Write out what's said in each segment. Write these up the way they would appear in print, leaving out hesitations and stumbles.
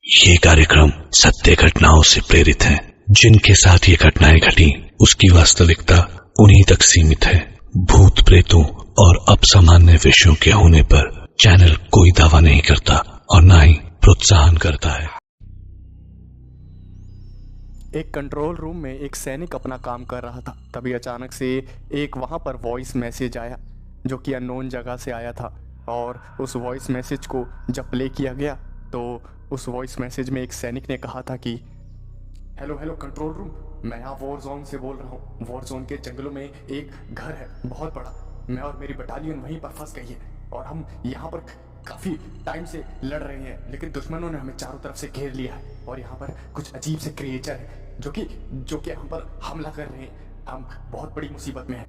ये कार्यक्रम सत्य घटनाओं से प्रेरित है। जिनके साथ ये घटनाएं घटी उसकी वास्तविकता उन्हीं तक सीमित है। भूत प्रेतों और असामान्य विषयों के होने पर चैनल कोई दावा नहीं करता और न ही प्रोत्साहन करता है। एक कंट्रोल रूम में एक सैनिक अपना काम कर रहा था। तभी अचानक से एक वहां पर वॉइस मैसेज आया जो कि अननोन जगह से आया था। और उस वॉइस मैसेज को जब प्ले किया गया तो उस वॉइस मैसेज में एक सैनिक ने कहा था कि हेलो हेलो कंट्रोल रूम, मैं यहाँ वॉर जोन से बोल रहा हूँ। वॉर जोन के जंगलों में एक घर है बहुत बड़ा। मैं और मेरी बटालियन वहीं पर फंस गई है और हम यहाँ पर काफ़ी टाइम से लड़ रहे हैं, लेकिन दुश्मनों ने हमें चारों तरफ से घेर लिया है और यहाँ पर कुछ अजीब से क्रिएचर है जो कि हम पर हमला कर रहे हैं। हम बहुत बड़ी मुसीबत में हैं।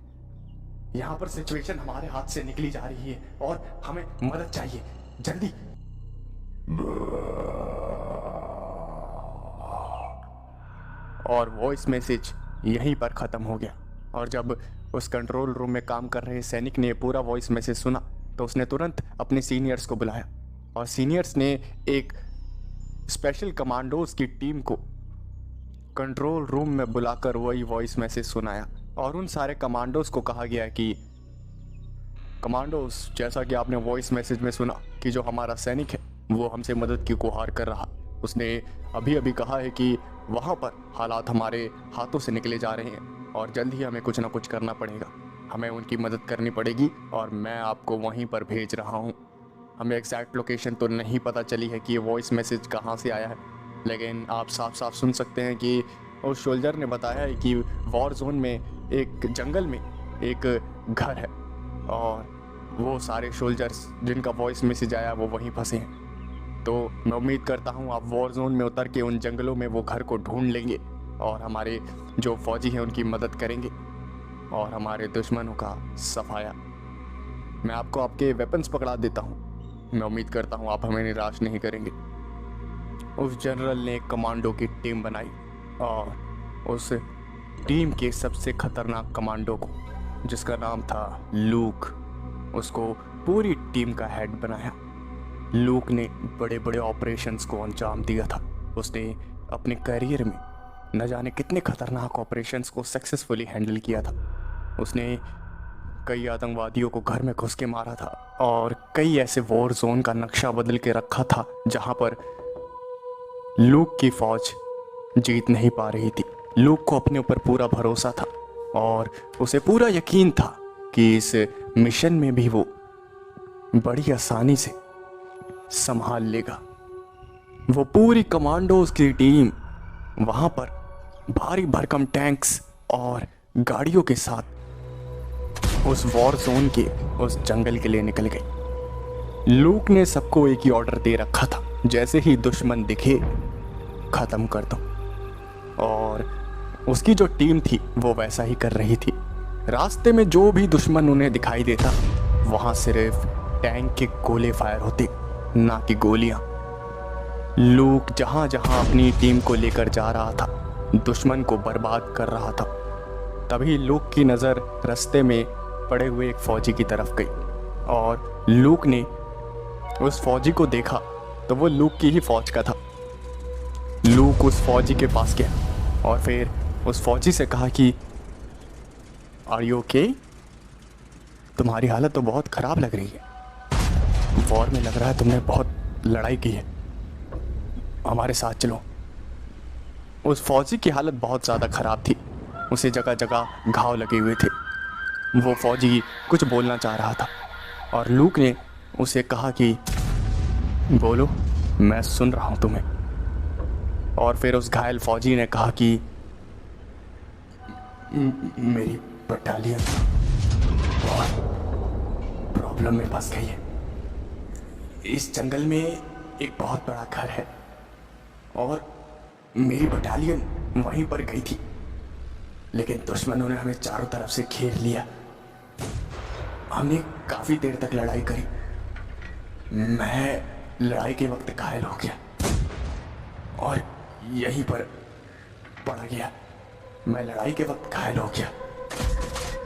यहाँ पर सिचुएशन हमारे हाथ से निकली जा रही है और हमें मदद चाहिए जल्दी। और वॉइस मैसेज यहीं पर ख़त्म हो गया। और जब उस कंट्रोल रूम में काम कर रहे सैनिक ने पूरा वॉइस मैसेज सुना तो उसने तुरंत अपने सीनियर्स को बुलाया और सीनियर्स ने एक स्पेशल कमांडोज की टीम को कंट्रोल रूम में बुलाकर वही वॉइस मैसेज सुनाया। और उन सारे कमांडोज को कहा गया कि कमांडोज, जैसा कि आपने वॉइस मैसेज में सुना कि जो हमारा सैनिक है वो हमसे मदद की गुहार कर रहा। उसने अभी अभी कहा है कि वहाँ पर हालात हमारे हाथों से निकले जा रहे हैं और जल्द ही हमें कुछ ना कुछ करना पड़ेगा। हमें उनकी मदद करनी पड़ेगी और मैं आपको वहीं पर भेज रहा हूँ। हमें एग्जैक्ट लोकेशन तो नहीं पता चली है कि ये वॉइस मैसेज कहाँ से आया है, लेकिन आप साफ साफ सुन सकते हैं कि उस सोल्जर ने बताया है कि वॉर जोन में एक जंगल में एक घर है और वो सारे सोल्जर्स जिनका वॉइस मैसेज आया वो वहीं फंसे हैं। तो मैं उम्मीद करता हूँ आप वॉर जोन में उतर के उन जंगलों में वो घर को ढूंढ लेंगे और हमारे जो फौजी हैं उनकी मदद करेंगे और हमारे दुश्मनों का सफाया। मैं आपको आपके वेपन्स पकड़ा देता हूँ। मैं उम्मीद करता हूँ आप हमें निराश नहीं करेंगे। उस जनरल ने एक कमांडो की टीम बनाई और उस टीम के सबसे खतरनाक कमांडो को, जिसका नाम था लूक, उसको पूरी टीम का हेड बनाया। लूक ने बड़े बड़े ऑपरेशंस को अंजाम दिया था। उसने अपने करियर में न जाने कितने खतरनाक ऑपरेशंस को सक्सेसफुली हैंडल किया था। उसने कई आतंकवादियों को घर में घुस के मारा था और कई ऐसे वॉर जोन का नक्शा बदल के रखा था जहां पर लूक की फौज जीत नहीं पा रही थी। लूक को अपने ऊपर पूरा भरोसा था और उसे पूरा यकीन था कि इस मिशन में भी वो बड़ी आसानी से संभाल लेगा। वो पूरी कमांडोज की टीम वहां पर भारी भरकम टैंक्स और गाड़ियों के साथ उस वॉर जोन के उस जंगल के लिए निकल गई। लूक ने सबको एक ही ऑर्डर दे रखा था, जैसे ही दुश्मन दिखे खत्म कर दो। और उसकी जो टीम थी वो वैसा ही कर रही थी। रास्ते में जो भी दुश्मन उन्हें दिखाई देता वहां सिर्फ टैंक के गोले फायर होते, ना कि गोलियां। लूक जहां जहां अपनी टीम को लेकर जा रहा था दुश्मन को बर्बाद कर रहा था। तभी लूक की नज़र रास्ते में पड़े हुए एक फौजी की तरफ गई और लूक ने उस फौजी को देखा तो वो लूक की ही फौज का था। लूक उस फौजी के पास गया और फिर उस फौजी से कहा कि आर यू ओके? तुम्हारी हालत तो बहुत ख़राब लग रही है। वॉर में लग रहा है तुमने बहुत लड़ाई की है, हमारे साथ चलो। उस फौजी की हालत बहुत ज़्यादा ख़राब थी। उसे जगह जगह घाव लगे हुए थे। वो फौजी कुछ बोलना चाह रहा था और लूक ने उसे कहा कि बोलो, मैं सुन रहा हूँ तुम्हें। और फिर उस घायल फौजी ने कहा कि मेरी बटालियन बहुत प्रॉब्लम में फंस गई है। इस जंगल में एक बहुत बड़ा घर है और मेरी बटालियन वहीं पर गई थी, लेकिन दुश्मनों ने हमें चारों तरफ से घेर लिया। हमने काफ़ी देर तक लड़ाई करी। मैं लड़ाई के वक्त घायल हो गया और यहीं पर पड़ गया। मैं लड़ाई के वक्त घायल हो गया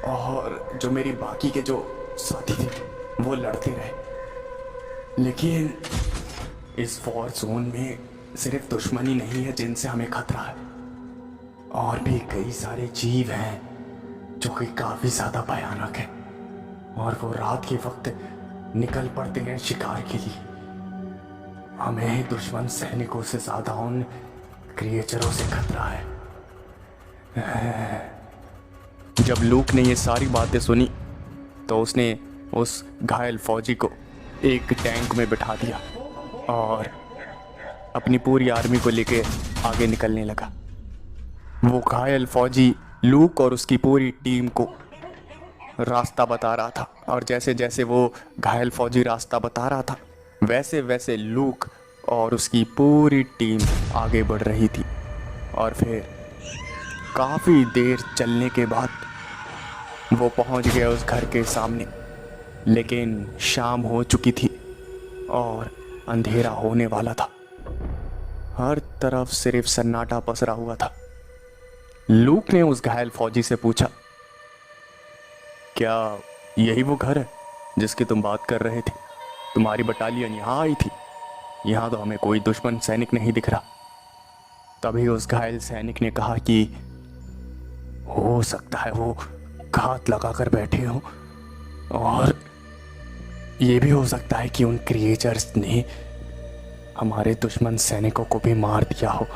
और जो मेरी बाकी के जो साथी थे वो लड़ते रहे, लेकिन इस वॉर जोन में सिर्फ दुश्मन ही नहीं है जिनसे हमें खतरा है, और भी कई सारे जीव हैं जो कि काफी ज्यादा भयानक है, और वो रात के वक्त निकल पड़ते हैं शिकार के लिए। हमें दुश्मन सैनिकों से ज्यादा उन क्रिएचरों से खतरा है। जब लूक ने ये सारी बातें सुनी तो उसने उस घायल फौजी को एक टैंक में बिठा दिया और अपनी पूरी आर्मी को लेके आगे निकलने लगा। वो घायल फौजी लूक और उसकी पूरी टीम को रास्ता बता रहा था, और जैसे जैसे वो घायल फौजी रास्ता बता रहा था वैसे वैसे लूक और उसकी पूरी टीम आगे बढ़ रही थी। और फिर काफ़ी देर चलने के बाद वो पहुंच गया उस घर के सामने, लेकिन शाम हो चुकी थी और अंधेरा होने वाला था। हर तरफ सिर्फ सन्नाटा पसरा हुआ था। लूक ने उस घायल फौजी से पूछा, क्या यही वो घर है जिसकी तुम बात कर रहे थे? तुम्हारी बटालियन यहाँ आई थी? यहाँ तो हमें कोई दुश्मन सैनिक नहीं दिख रहा। तभी उस घायल सैनिक ने कहा कि हो सकता है वो घात लगाकर बैठे हो, और ये भी हो सकता है कि उन क्रिएचर्स ने हमारे दुश्मन सैनिकों को भी मार दिया हो,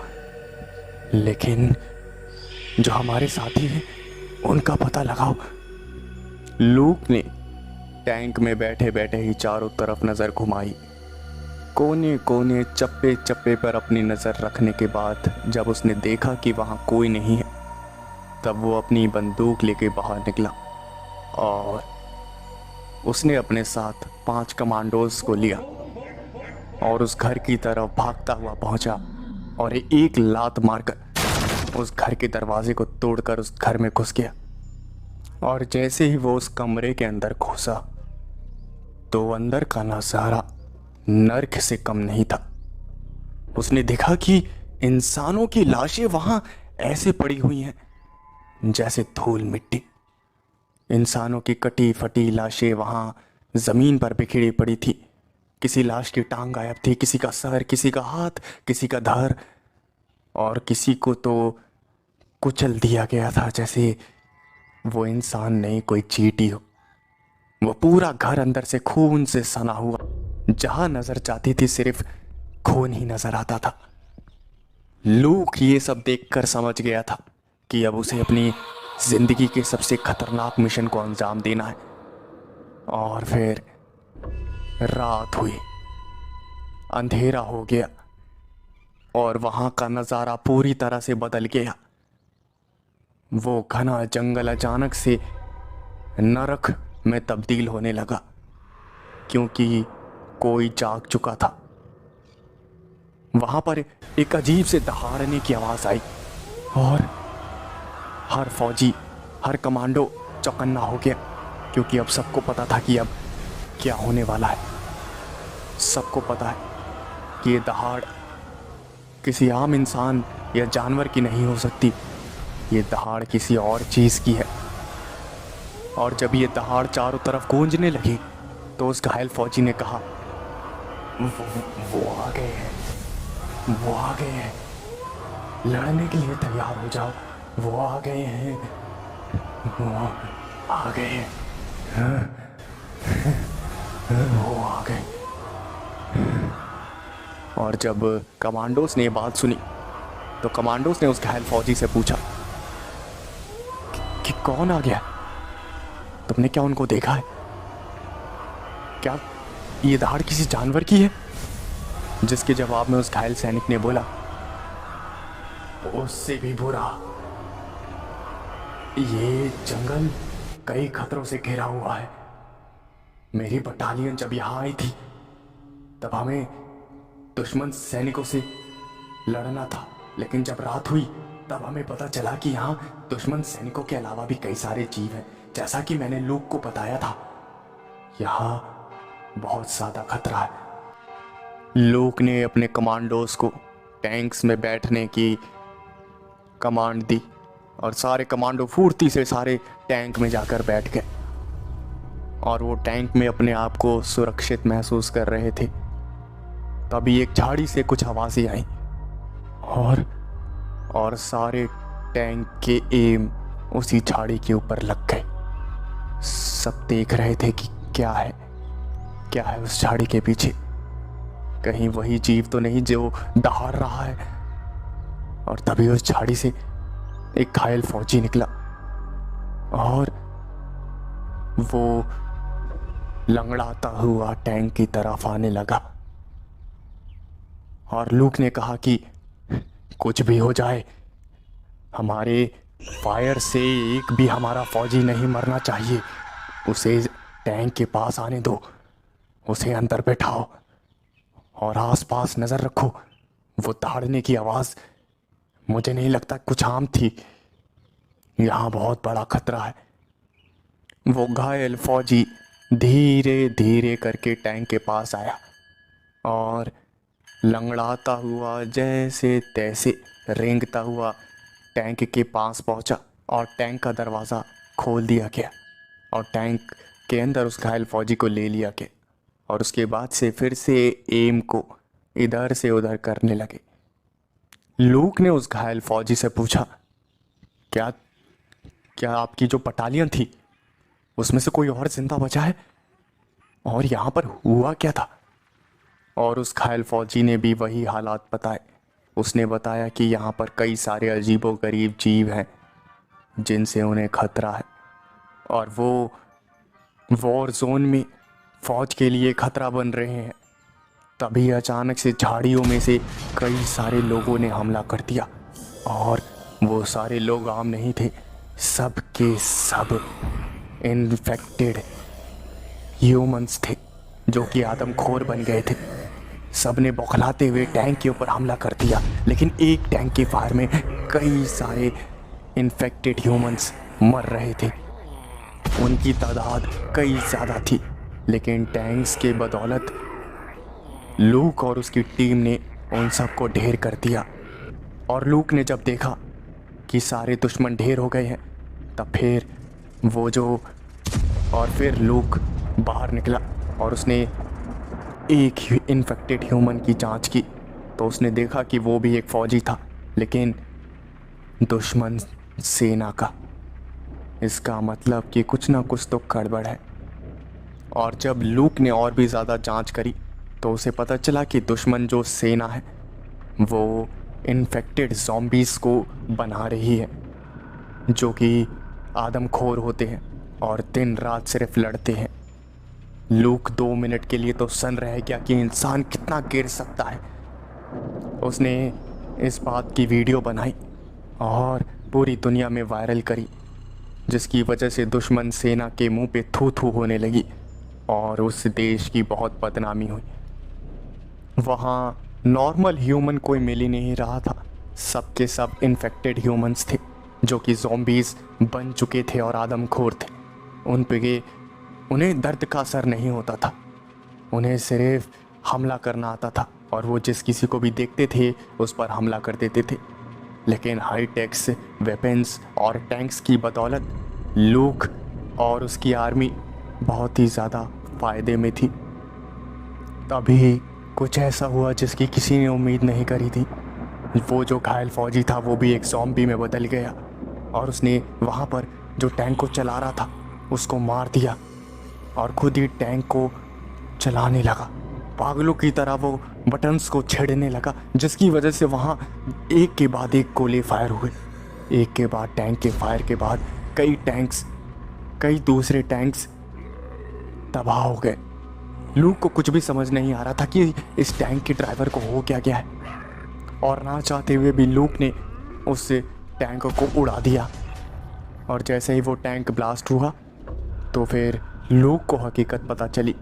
लेकिन जो हमारे साथी हैं उनका पता लगाओ। लूक ने टैंक में बैठे बैठे ही चारों तरफ नज़र घुमाई। कोने कोने चप्पे चप्पे पर अपनी नज़र रखने के बाद जब उसने देखा कि वहाँ कोई नहीं है, तब वो अपनी बंदूक लेके बाहर निकला और उसने अपने साथ 5 कमांडोज को लिया और उस घर की तरफ भागता हुआ पहुंचा और एक लात मारकर उस घर के दरवाजे को तोड़कर उस घर में घुस गया। और जैसे ही वो उस कमरे के अंदर घुसा तो अंदर का नजारा नर्क से कम नहीं था। उसने देखा कि इंसानों की लाशें वहां ऐसे पड़ी हुई हैं जैसे धूल मिट्टी। इंसानों की कटी फटी लाशें वहां जमीन पर बिखरी पड़ी थी। किसी लाश की टांग गायब थी, किसी का सर, किसी का हाथ, किसी का धड़, और किसी को तो कुचल दिया गया था जैसे वो इंसान नहीं कोई चींटी हो। वो पूरा घर अंदर से खून से सना हुआ, जहां नजर जाती थी सिर्फ खून ही नजर आता था। लूक ये सब देखकर समझ गया था कि अब उसे अपनी जिंदगी के सबसे खतरनाक मिशन को अंजाम देना है। और फिर रात हुई, अंधेरा हो गया और वहां का नजारा पूरी तरह से बदल गया। वो घना जंगल अचानक से नरक में तब्दील होने लगा, क्योंकि कोई जाग चुका था। वहां पर एक अजीब से दहाड़ने की आवाज आई और हर फौजी, हर कमांडो चौकन्ना हो गया, क्योंकि अब सबको पता था कि अब क्या होने वाला है। सबको पता है कि ये दहाड़ किसी आम इंसान या जानवर की नहीं हो सकती, ये दहाड़ किसी और चीज की है। और जब ये दहाड़ चारों तरफ गूंजने लगी तो उस घायल फौजी ने कहा, वो आ गए हैं, वो आ गए हैं, लड़ने के लिए तैयार हो जाओ, वो आ गए हैं, वो आ गए हैं, वो आ गए। और जब कमांडोस ने ये बात सुनी तो कमांडोस ने उस घायल फौजी से पूछा कि कौन आ गया? तुमने क्या उनको देखा है? क्या ये दहाड़ किसी जानवर की है? जिसके जवाब में उस घायल सैनिक ने बोला, उससे भी बुरा, ये जंगल कई खतरों से घिरा हुआ है। मेरी बटालियन जब यहां आई थी तब हमें दुश्मन सैनिकों से लड़ना था, लेकिन जब रात हुई तब हमें पता चला कि यहाँ दुश्मन सैनिकों के अलावा भी कई सारे जीव हैं। जैसा कि मैंने लूक को बताया था, यहाँ बहुत ज्यादा खतरा है। लूक ने अपने कमांडोज को टैंक्स में बैठने की कमांड दी और सारे कमांडो फुर्ती से सारे टैंक में जाकर बैठ गए और वो टैंक में अपने आप को सुरक्षित महसूस कर रहे थे। तभी एक झाड़ी से कुछ आवाजें आई और सारे टैंक के एम उसी झाड़ी के ऊपर लग गए। सब देख रहे थे कि क्या है उस झाड़ी के पीछे। कहीं वही जीव तो नहीं जो दहाड़ रहा है। और तभी उस झाड़ी से एक घायल फौजी निकला और वो लंगड़ाता हुआ टैंक की तरफ आने लगा। और लूक ने कहा कि कुछ भी हो जाए, हमारे फायर से एक भी हमारा फौजी नहीं मरना चाहिए। उसे टैंक के पास आने दो, उसे अंदर बैठाओ और आसपास नजर रखो। वो दहाड़ने की आवाज मुझे नहीं लगता कुछ आम थी, यहाँ बहुत बड़ा खतरा है। वो घायल फौजी धीरे धीरे करके टैंक के पास आया और लंगड़ाता हुआ जैसे तैसे रेंगता हुआ टैंक के पास पहुंचा और टैंक का दरवाज़ा खोल दिया गया और टैंक के अंदर उस घायल फौजी को ले लिया गया। और उसके बाद से फिर से एम को इधर से उधर करने लगे। लूक ने उस घायल फौजी से पूछा, क्या आपकी जो बटालियन थी उसमें से कोई और जिंदा बचा है, और यहाँ पर हुआ क्या था? और उस घायल फौजी ने भी वही हालात बताए। उसने बताया कि यहाँ पर कई सारे अजीबोगरीब जीव हैं जिनसे उन्हें खतरा है और वो वॉर जोन में फौज के लिए खतरा बन रहे हैं। तभी अचानक से झाड़ियों में से कई सारे लोगों ने हमला कर दिया और वो सारे लोग आम नहीं थे, सब के सब इन्फेक्टेड ह्यूमंस थे जो कि आदमखोर बन गए थे। सब ने बौखलाते हुए टैंक के ऊपर हमला कर दिया, लेकिन एक टैंक के फायर में कई सारे इन्फेक्टेड ह्यूमंस मर रहे थे। उनकी तादाद कई ज़्यादा थी, लेकिन टैंक्स के बदौलत लूक और उसकी टीम ने उन सबको ढेर कर दिया। और लूक ने जब देखा कि सारे दुश्मन ढेर हो गए हैं, तब फिर लूक बाहर निकला और उसने एक इन्फेक्टेड ह्यूमन की जांच की तो उसने देखा कि वो भी एक फौजी था, लेकिन दुश्मन सेना का। इसका मतलब कि कुछ ना कुछ तो गड़बड़ है। और जब लूक ने और भी ज़्यादा जांच करी तो उसे पता चला कि दुश्मन जो सेना है वो इन्फेक्टेड ज़ॉम्बीज़ को बना रही है, जो कि आदमखोर होते हैं और दिन रात सिर्फ लड़ते हैं। लूक 2 मिनट के लिए तो सन रह गया कि इंसान कितना गिर सकता है। उसने इस बात की वीडियो बनाई और पूरी दुनिया में वायरल करी, जिसकी वजह से दुश्मन सेना के मुंह पे थू थू होने लगी और उस देश की बहुत बदनामी हुई। वहाँ नॉर्मल ह्यूमन कोई मिल ही नहीं रहा था, सब के सब इन्फेक्टेड ह्यूमंस थे जो कि ज़ॉम्बीज़ बन चुके थे और आदमखोर थे। उन्हें दर्द का असर नहीं होता था, उन्हें सिर्फ हमला करना आता था और वो जिस किसी को भी देखते थे उस पर हमला कर देते थे। लेकिन हाईटेक्स वेपन्स और टैंक्स की बदौलत लूक और उसकी आर्मी बहुत ही ज़्यादा फ़ायदे में थी। तभी कुछ ऐसा हुआ जिसकी किसी ने उम्मीद नहीं करी थी। वो जो घायल फौजी था वो भी एक ज़ॉम्बी में बदल गया और उसने वहाँ पर जो टैंक को चला रहा था उसको मार दिया और खुद ही टैंक को चलाने लगा। पागलों की तरह वो बटन्स को छेड़ने लगा, जिसकी वजह से वहाँ एक के बाद एक गोले फायर हुए। एक के बाद टैंक के फायर के बाद कई दूसरे टैंक्स तबाह हो गए। लूक को कुछ भी समझ नहीं आ रहा था कि इस टैंक के ड्राइवर को हो क्या गया है, और ना चाहते हुए भी लूक ने उस टैंक को उड़ा दिया। और जैसे ही वो टैंक ब्लास्ट हुआ तो फिर लूक को हकीकत पता चली,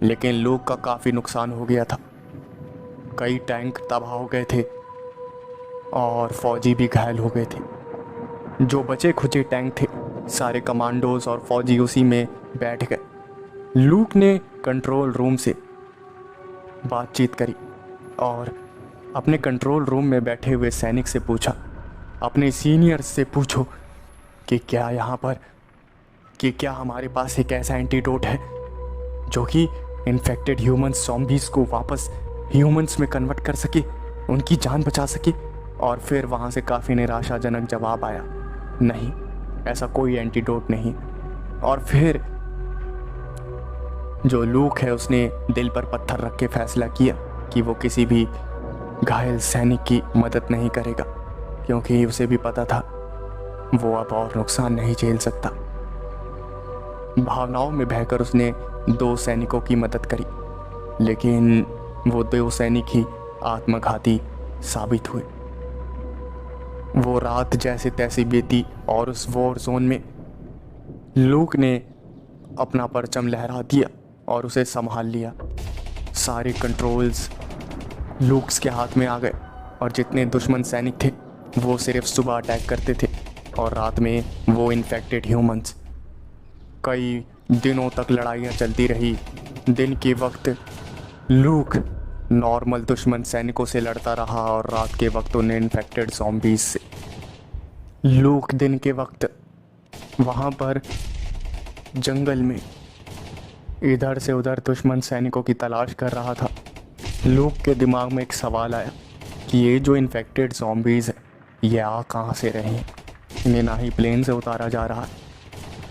लेकिन लूक का काफ़ी नुकसान हो गया था। कई टैंक तबाह हो गए थे और फौजी भी घायल हो गए थे। जो बचे खुचे टैंक थे सारे कमांडोज और फौजी उसी में बैठ गए। लूक ने कंट्रोल रूम से बातचीत करी और अपने कंट्रोल रूम में बैठे हुए सैनिक से पूछा, अपने सीनियर्स से पूछो कि क्या हमारे पास एक ऐसा एंटीडोट है जो कि इन्फेक्टेड ह्यूमंस ज़ॉम्बीज़ को वापस ह्यूमंस में कन्वर्ट कर सके उनकी जान बचा सके। और फिर वहाँ से काफ़ी निराशाजनक जवाब आया, नहीं, ऐसा कोई एंटीडोट नहीं। और फिर जो लूक है उसने दिल पर पत्थर रख के फैसला किया कि वो किसी भी घायल सैनिक की मदद नहीं करेगा, क्योंकि उसे भी पता था वो अब और नुकसान नहीं झेल सकता। भावनाओं में बहकर उसने 2 सैनिकों की मदद करी, लेकिन वो 2 सैनिक ही आत्मघाती साबित हुए। वो रात जैसे तैसी बीती और उस वॉर जोन में लूक ने अपना परचम लहरा दिया और उसे संभाल लिया। सारे कंट्रोल्स लूक्स के हाथ में आ गए और जितने दुश्मन सैनिक थे वो सिर्फ सुबह अटैक करते थे और रात में वो इन्फेक्टेड ह्यूमंस। कई दिनों तक लड़ाइयाँ चलती रही। दिन के वक्त लूक नॉर्मल दुश्मन सैनिकों से लड़ता रहा और रात के वक्त उन्हें इन्फेक्टेड ज़ॉम्बीज से। लूक दिन के वक्त वहाँ पर जंगल में इधर से उधर दुश्मन सैनिकों की तलाश कर रहा था। लूक के दिमाग में एक सवाल आया कि ये जो इन्फेक्टेड ज़ॉम्बीज़ है ये आ कहाँ से रहे हैं। इन्हें ना ही प्लेन से उतारा जा रहा है,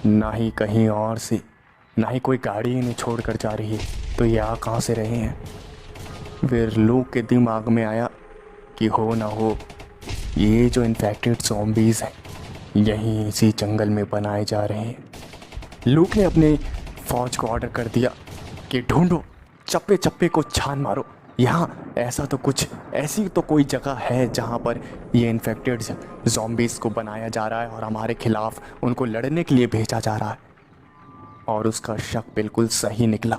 ना ही कहीं और से, ना ही कोई गाड़ी इन्हें छोड़ कर जा रही है, तो ये आ कहाँ से रहे हैं। फिर लूक के दिमाग में आया कि हो ना हो ये जो इन्फेक्टेड ज़ॉम्बीज़ हैं यहीं इसी जंगल में बनाए जा रहे हैं। लूक ने अपने फ़ौज को ऑर्डर कर दिया कि ढूंढो, चप्पे चप्पे को छान मारो, यहाँ ऐसी तो कोई जगह है जहाँ पर ये इन्फेक्टेड ज़ॉम्बीज़ को बनाया जा रहा है और हमारे खिलाफ उनको लड़ने के लिए भेजा जा रहा है। और उसका शक बिल्कुल सही निकला।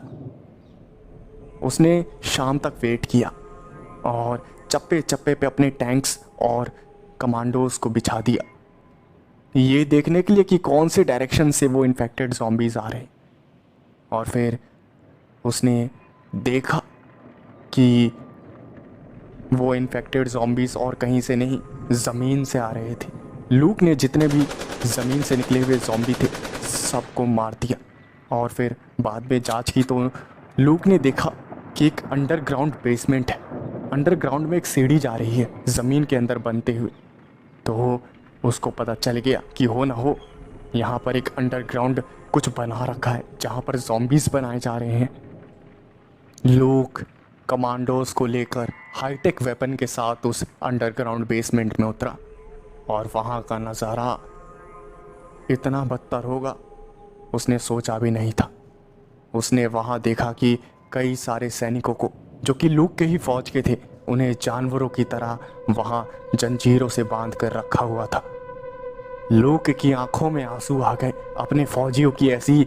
उसने शाम तक वेट किया और चप्पे चप्पे पे अपने टैंक्स और कमांडोज को बिछा दिया, ये देखने के लिए कि कौन से डायरेक्शन से वो इन्फेक्टेड ज़ॉम्बीज़ आ रहे हैं। और फिर उसने देखा कि वो इन्फेक्टेड ज़ॉम्बीज़ और कहीं से नहीं, ज़मीन से आ रहे थे। लूक ने जितने भी ज़मीन से निकले हुए ज़ॉम्बी थे सबको मार दिया। और फिर बाद में जांच की तो लूक ने देखा कि एक अंडरग्राउंड बेसमेंट है, अंडरग्राउंड में एक सीढ़ी जा रही है ज़मीन के अंदर बनते हुए। तो उसको पता चल गया कि हो ना हो यहाँ पर एक अंडरग्राउंड कुछ बना रखा है जहाँ पर ज़ॉम्बीज़ बनाए जा रहे हैं। लूक कमांडोज को लेकर हाईटेक वेपन के साथ उस अंडरग्राउंड बेसमेंट में उतरा और वहाँ का नज़ारा इतना बदतर होगा उसने सोचा भी नहीं था। उसने वहाँ देखा कि कई सारे सैनिकों को, जो कि लूक के ही फौज के थे, उन्हें जानवरों की तरह वहाँ जंजीरों से बांध कर रखा हुआ था। लूक की आंखों में आंसू आ गए अपने फौजियों की ऐसी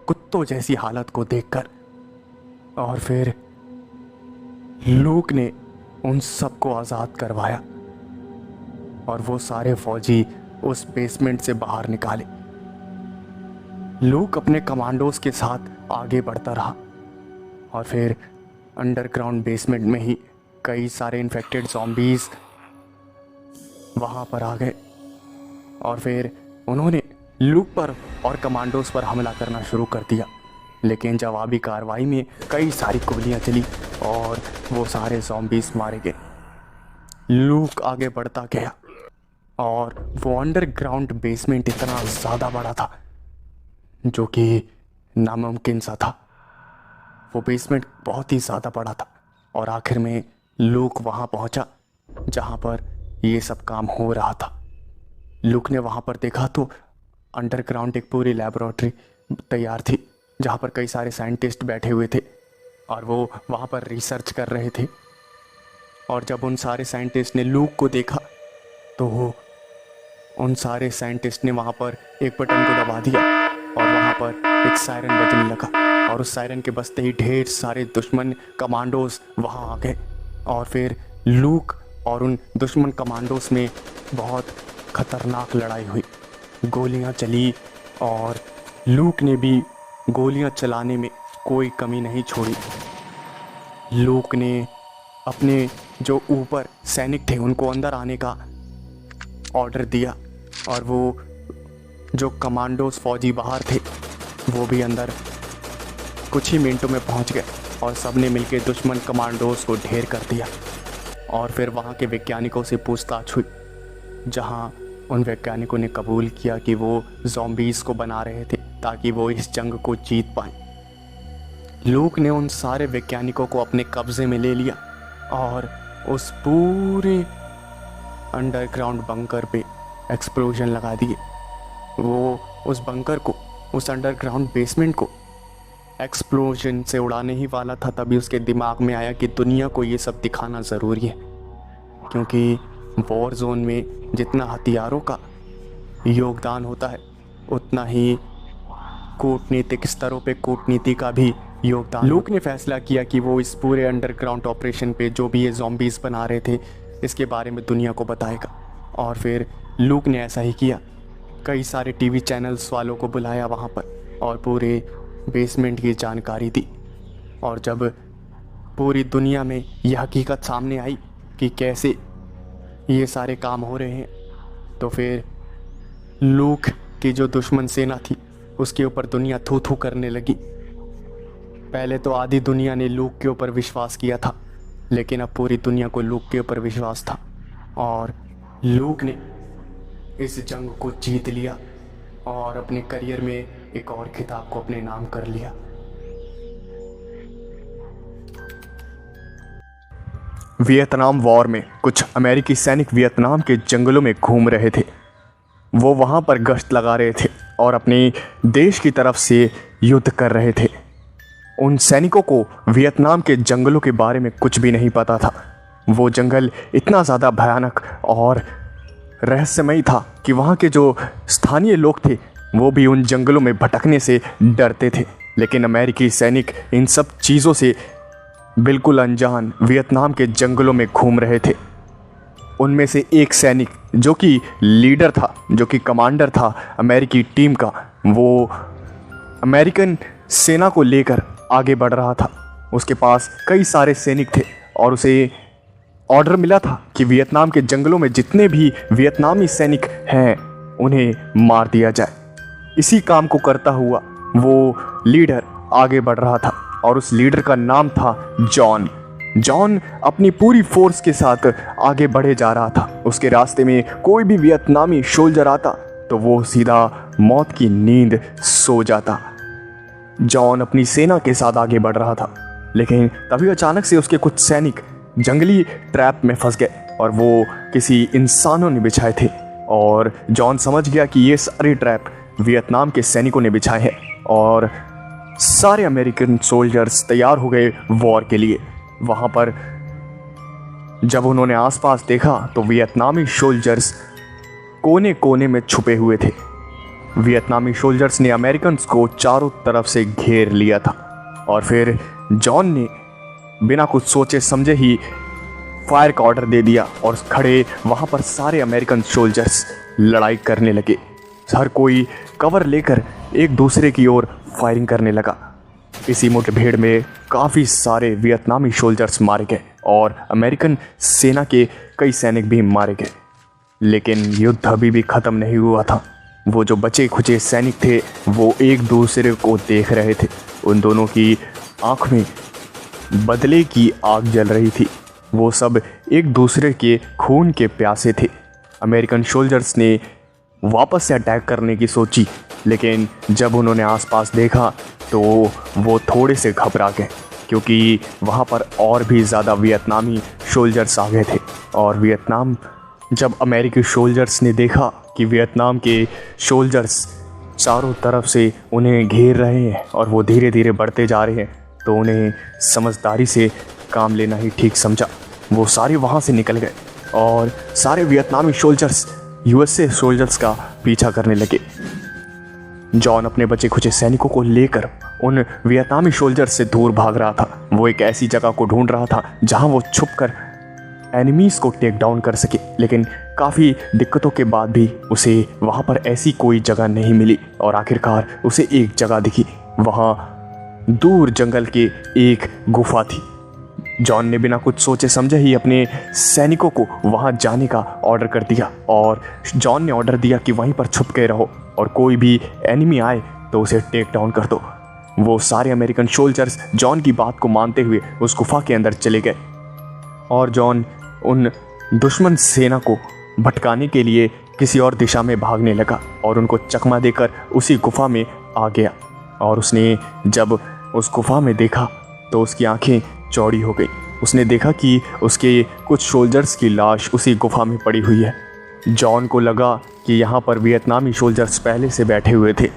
कुत्तों जैसी हालत को देखकर। और फिर लूक ने उन सबको आज़ाद करवाया और वो सारे फौजी उस बेसमेंट से बाहर निकाले। लूक अपने कमांडोज के साथ आगे बढ़ता रहा और फिर अंडरग्राउंड बेसमेंट में ही कई सारे इन्फेक्टेड ज़ॉम्बीज़ वहाँ पर आ गए और फिर उन्होंने लूक पर और कमांडोज पर हमला करना शुरू कर दिया। लेकिन जवाबी कार्रवाई में कई सारी गोलियां चली और वो सारे ज़ॉम्बीज़ मारे गए। लूक आगे बढ़ता गया और वो अंडरग्राउंड बेसमेंट इतना ज़्यादा बड़ा था जो कि नामुमकिन सा था। वो बेसमेंट बहुत ही ज़्यादा बड़ा था और आखिर में लूक वहाँ पहुँचा जहाँ पर ये सब काम हो रहा था। लूक ने वहाँ पर देखा तो अंडरग्राउंड एक पूरी लैबोरेटरी तैयार थी जहाँ पर कई सारे साइंटिस्ट बैठे हुए थे और वो वहाँ पर रिसर्च कर रहे थे। और जब उन सारे साइंटिस्ट ने लूक को देखा तो उन सारे साइंटिस्ट ने वहाँ पर एक बटन को दबा दिया और वहाँ पर एक सायरन बजने लगा और उस सायरन के बजते ही ढेर सारे दुश्मन कमांडोज वहाँ आ गए। और फिर लूक और उन दुश्मन कमांडोज में बहुत खतरनाक लड़ाई हुई, गोलियां चली और लूक ने भी गोलियां चलाने में कोई कमी नहीं छोड़ी। लूक ने अपने जो ऊपर सैनिक थे उनको अंदर आने का ऑर्डर दिया और वो जो कमांडोज फौजी बाहर थे वो भी अंदर कुछ ही मिनटों में पहुंच गए और सबने मिलकर दुश्मन कमांडोज को ढेर कर दिया। और फिर वहाँ के वैज्ञानिकों से पूछताछ हुई, जहाँ उन वैज्ञानिकों ने कबूल किया कि वो ज़ॉम्बीज़ को बना रहे थे ताकि वो इस जंग को जीत पाएं। लूक ने उन सारे वैज्ञानिकों को अपने कब्जे में ले लिया और उस पूरे अंडरग्राउंड बंकर पे एक्सप्लोजन लगा दिए। वो उस बंकर को, उस अंडरग्राउंड बेसमेंट को एक्सप्लोजन से उड़ाने ही वाला था, तभी उसके दिमाग में आया कि दुनिया को ये सब दिखाना ज़रूरी है, क्योंकि वॉर जोन में जितना हथियारों का योगदान होता है उतना ही कूटनीतिक स्तरों पे कूटनीति का भी योगदान। लूक ने फैसला किया कि वो इस पूरे अंडरग्राउंड ऑपरेशन पे जो भी ये ज़ॉम्बीज़ बना रहे थे इसके बारे में दुनिया को बताएगा। और फिर लूक ने ऐसा ही किया। कई सारे टीवी चैनल्स वालों को बुलाया वहाँ पर और पूरे बेसमेंट की जानकारी दी। और जब पूरी दुनिया में यह हकीकत सामने आई कि कैसे ये सारे काम हो रहे हैं, तो फिर लूक की जो दुश्मन सेना थी उसके ऊपर दुनिया थू थू करने लगी। पहले तो आधी दुनिया ने लूक के ऊपर विश्वास किया था, लेकिन अब पूरी दुनिया को लूक के ऊपर विश्वास था और लूक ने इस जंग को जीत लिया और अपने करियर में एक और खिताब को अपने नाम कर लिया। वियतनाम वॉर में कुछ अमेरिकी सैनिक वियतनाम के जंगलों में घूम रहे थे। वो वहाँ पर गश्त लगा रहे थे और अपने देश की तरफ से युद्ध कर रहे थे। उन सैनिकों को वियतनाम के जंगलों के बारे में कुछ भी नहीं पता था। वो जंगल इतना ज़्यादा भयानक और रहस्यमयी था कि वहाँ के जो स्थानीय लोग थे वो भी उन जंगलों में भटकने से डरते थे। लेकिन अमेरिकी सैनिक इन सब चीज़ों से बिल्कुल अनजान वियतनाम के जंगलों में घूम रहे थे। उनमें से एक सैनिक जो कि लीडर था, जो कि कमांडर था अमेरिकी टीम का, वो अमेरिकन सेना को लेकर आगे बढ़ रहा था। उसके पास कई सारे सैनिक थे और उसे ऑर्डर मिला था कि वियतनाम के जंगलों में जितने भी वियतनामी सैनिक हैं उन्हें मार दिया जाए। इसी काम को करता हुआ वो लीडर आगे बढ़ रहा था और उस लीडर का नाम था जॉन। जॉन अपनी पूरी फोर्स के साथ आगे बढ़े जा रहा था। उसके रास्ते में कोई भी वियतनामी सोल्जर आता तो वो सीधा मौत की नींद सो जाता। जॉन अपनी सेना के साथ आगे बढ़ रहा था, लेकिन तभी अचानक से उसके कुछ सैनिक जंगली ट्रैप में फंस गए और वो किसी इंसानों ने बिछाए थे। और जॉन समझ गया कि ये सारे ट्रैप वियतनाम के सैनिकों ने बिछाए हैं और सारे अमेरिकन सोल्जर्स तैयार हो गए वॉर के लिए। वहाँ पर जब उन्होंने आसपास देखा तो वियतनामी सोल्जर्स कोने कोने में छुपे हुए थे। वियतनामी सोल्जर्स ने अमेरिकन्स को चारों तरफ से घेर लिया था और फिर जॉन ने बिना कुछ सोचे समझे ही फायर का ऑर्डर दे दिया और खड़े वहाँ पर सारे अमेरिकन सोल्जर्स लड़ाई करने लगे। हर कोई कवर लेकर एक दूसरे की ओर फायरिंग करने लगा। इसी मुठभेड़ में काफ़ी सारे वियतनामी सोल्जर्स मारे गए और अमेरिकन सेना के कई सैनिक भी मारे गए। लेकिन युद्ध अभी भी ख़त्म नहीं हुआ था। वो जो बचे खुचे सैनिक थे वो एक दूसरे को देख रहे थे। उन दोनों की आँख में बदले की आग जल रही थी। वो सब एक दूसरे के खून के प्यासे थे। अमेरिकन सोल्जर्स ने वापस से अटैक करने की सोची, लेकिन जब उन्होंने आसपास देखा तो वो थोड़े से घबरा गए, क्योंकि वहाँ पर और भी ज़्यादा वियतनामी सोल्जर्स आ गए थे। और जब अमेरिकी सोल्जर्स ने देखा कि वियतनाम के सोल्जर्स चारों तरफ से उन्हें घेर रहे हैं और वो धीरे धीरे बढ़ते जा रहे हैं, तो उन्हें समझदारी से काम लेना ही ठीक समझा। वो सारे वहाँ से निकल गए और सारे वियतनामी सोल्जर्स यूएसए सोल्जर्स का पीछा करने लगे। जॉन अपने बचे खुचे सैनिकों को लेकर उन वियतनामी सोल्जर्स से दूर भाग रहा था। वो एक ऐसी जगह को ढूंढ रहा था जहां वो छुपकर एनिमीज़ को टेक डाउन कर सके, लेकिन काफ़ी दिक्कतों के बाद भी उसे वहां पर ऐसी कोई जगह नहीं मिली और आखिरकार उसे एक जगह दिखी। वहां दूर जंगल के एक गुफा थी। जॉन ने बिना कुछ सोचे समझे ही अपने सैनिकों को वहां जाने का ऑर्डर कर दिया और जॉन ने ऑर्डर दिया कि वहीं पर छुप के रहो और कोई भी एनिमी आए तो उसे टेक डाउन कर दो। वो सारे अमेरिकन सोल्जर्स जॉन की बात को मानते हुए उस गुफा के अंदर चले गए और जॉन उन दुश्मन सेना को भटकाने के लिए किसी और दिशा में भागने लगा और उनको चकमा देकर उसी गुफा में आ गया। और उसने जब उस गुफा में देखा तो उसकी आंखें चौड़ी हो गई। उसने देखा कि उसके कुछ सोल्जर्स की लाश उसी गुफा में पड़ी हुई है। जॉन को लगा कि यहाँ पर वियतनामी सोल्जर्स पहले से बैठे हुए थे,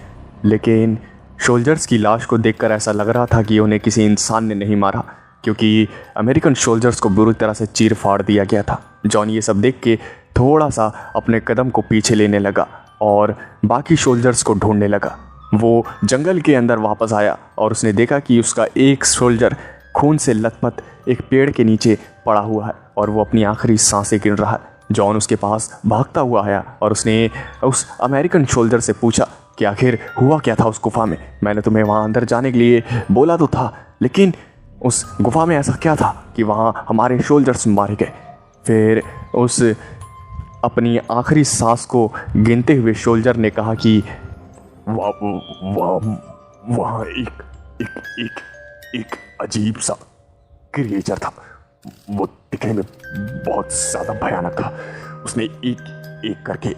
लेकिन सोल्जर्स की लाश को देखकर ऐसा लग रहा था कि उन्हें किसी इंसान ने नहीं मारा, क्योंकि अमेरिकन सोल्जर्स को बुरी तरह से चीर फाड़ दिया गया था। जॉन ये सब देख के थोड़ा सा अपने कदम को पीछे लेने लगा और बाकी सोल्जर्स को ढूंढने लगा। वो जंगल के अंदर वापस आया और उसने देखा कि उसका एक सोल्जर खून से लथपथ एक पेड़ के नीचे पड़ा हुआ है और वो अपनी आखिरी सांसें गिन रहा है। जॉन उसके पास भागता हुआ आया और उसने उस अमेरिकन सोल्जर से पूछा कि आखिर हुआ क्या था उस गुफा में। मैंने तुम्हें वहाँ अंदर जाने के लिए बोला तो था, लेकिन उस गुफा में ऐसा क्या था कि वहाँ हमारे सोल्जर्स मारे गए। फिर उस अपनी आखिरी सांस को गिनते हुए सोल्जर ने कहा कि वहाँ एक अजीब सा क्रिएचर था। वो दिखने में बहुत ज़्यादा भयानक था। उसने एक एक करके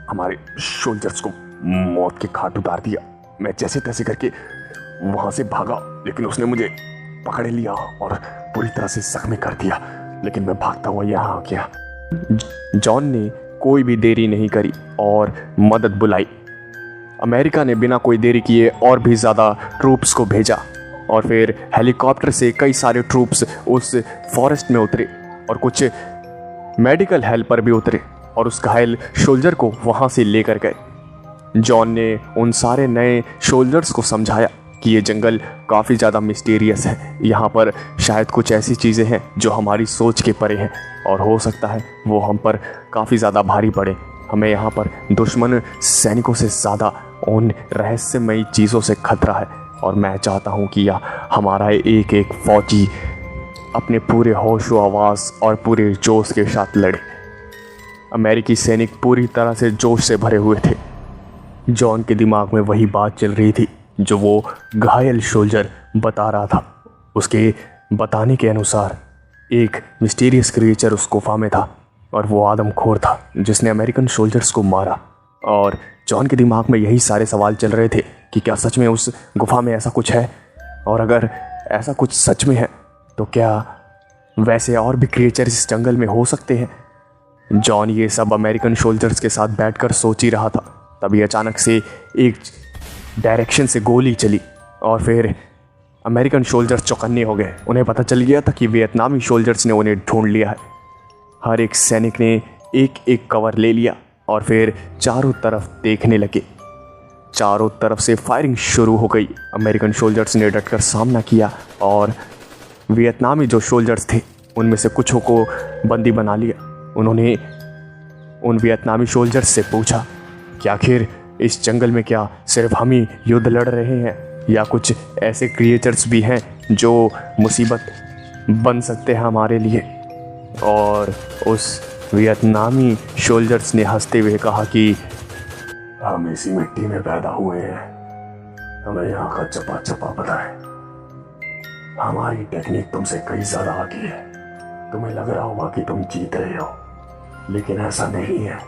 हमारे सोल्जर्स को मौत के घाट उतार दिया। मैं जैसे तैसे करके वहाँ से भागा, लेकिन उसने मुझे पकड़ लिया और पूरी तरह से जख्मी कर दिया, लेकिन मैं भागता हुआ यहाँ आ गया। जॉन ने कोई भी देरी नहीं करी और मदद बुलाई। अमेरिका ने बिना कोई देरी किए और भी ज़्यादा ट्रूप्स को भेजा और फिर हेलीकॉप्टर से कई सारे ट्रूप्स उस फॉरेस्ट में उतरे और कुछ मेडिकल हेल्पर भी उतरे और उस घायल सोल्जर को वहाँ से लेकर गए। जॉन ने उन सारे नए सोल्जर्स को समझाया कि ये जंगल काफ़ी ज़्यादा मिस्टीरियस है। यहाँ पर शायद कुछ ऐसी चीज़ें हैं जो हमारी सोच के परे हैं और हो सकता है वो हम पर काफ़ी ज़्यादा भारी पड़े। हमें यहाँ पर दुश्मन सैनिकों से ज़्यादा उन रहस्यमयी चीज़ों से खतरा है और मैं चाहता हूँ कि हमारा एक एक फौजी अपने पूरे होश व आवाज़ और पूरे जोश के साथ लड़े। अमेरिकी सैनिक पूरी तरह से जोश से भरे हुए थे। जॉन के दिमाग में वही बात चल रही थी जो वो घायल सोल्जर बता रहा था। उसके बताने के अनुसार एक मिस्टीरियस क्रिएचर उस गुफा में था और वो आदमखोर था जिसने अमेरिकन सोल्जर्स को मारा। और जॉन के दिमाग में यही सारे सवाल चल रहे थे कि क्या सच में उस गुफा में ऐसा कुछ है, और अगर ऐसा कुछ सच में है तो क्या वैसे और भी क्रिएचर इस जंगल में हो सकते हैं। जॉन ये सब अमेरिकन सोल्जर्स के साथ बैठकर सोच ही रहा था, तभी अचानक से एक डायरेक्शन से गोली चली और फिर अमेरिकन सोल्जर्स चौकन्ने हो गए। उन्हें पता चल गया था कि वियतनामी सोल्जर्स ने उन्हें ढूंढ लिया है। हर एक सैनिक ने एक एक कवर ले लिया और फिर चारों तरफ देखने लगे। चारों तरफ से फायरिंग शुरू हो गई। अमेरिकन सोल्जर्स ने डटकर सामना किया और वियतनामी जो सोल्जर्स थे उनमें से कुछों को बंदी बना लिया। उन्होंने उन वियतनामी सोल्जर्स से पूछा कि आखिर इस जंगल में क्या सिर्फ हम ही युद्ध लड़ रहे हैं या कुछ ऐसे क्रिएचर्स भी हैं जो मुसीबत बन सकते हैं हमारे लिए। और उस वियतनामी सोल्जर्स ने हंसते हुए कहा कि हम इसी मिट्टी में पैदा हुए हैं, हमें यहाँ का चपा चपा पता है। हमारी टेक्निक तुमसे कई ज्यादा आगे है। तुम्हें लग रहा होगा कि तुम जीत रहे हो, लेकिन ऐसा नहीं है।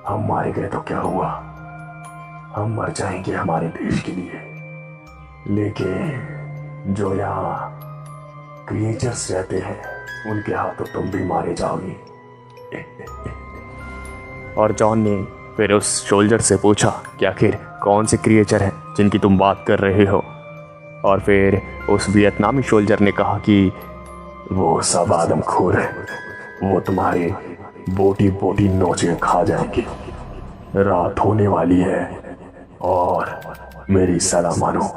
हम मारे गए तो क्या हुआ, हम मर जाएंगे हमारे देश के लिए, लेकिन जो यहाँ क्रिएचर्स रहते हैं उनके हाथों तुम भी मारे जाओगे। और जॉन ने फिर उस सोल्जर से पूछा कि आखिर कौन से क्रिएचर हैं जिनकी तुम बात कर रहे हो। और फिर उस वियतनामी सोल्जर ने कहा कि वो सब आदमखोर है, वो तुम्हारे बोटी बोटी नोचे खा जाएंगे। रात होने वाली है और मेरी सलाह मानो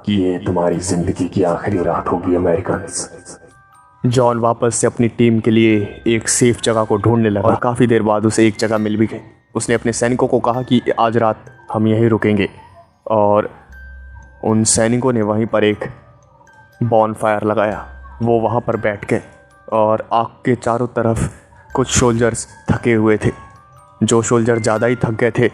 कि ये तुम्हारी जिंदगी की आखिरी रात होगी अमेरिकन्स। जॉन वापस से अपनी टीम के लिए एक सेफ जगह को ढूंढने लगा और काफ़ी देर बाद उसे एक जगह मिल भी गई। उसने अपने सैनिकों को कहा कि आज रात हम यहीं रुकेंगे और उन सैनिकों ने वहीं पर एक बॉनफायर लगाया। वो वहाँ पर बैठ गए और आग के चारों तरफ कुछ सोल्जर्स थके हुए थे। जो सोल्जर ज़्यादा ही थक गए थे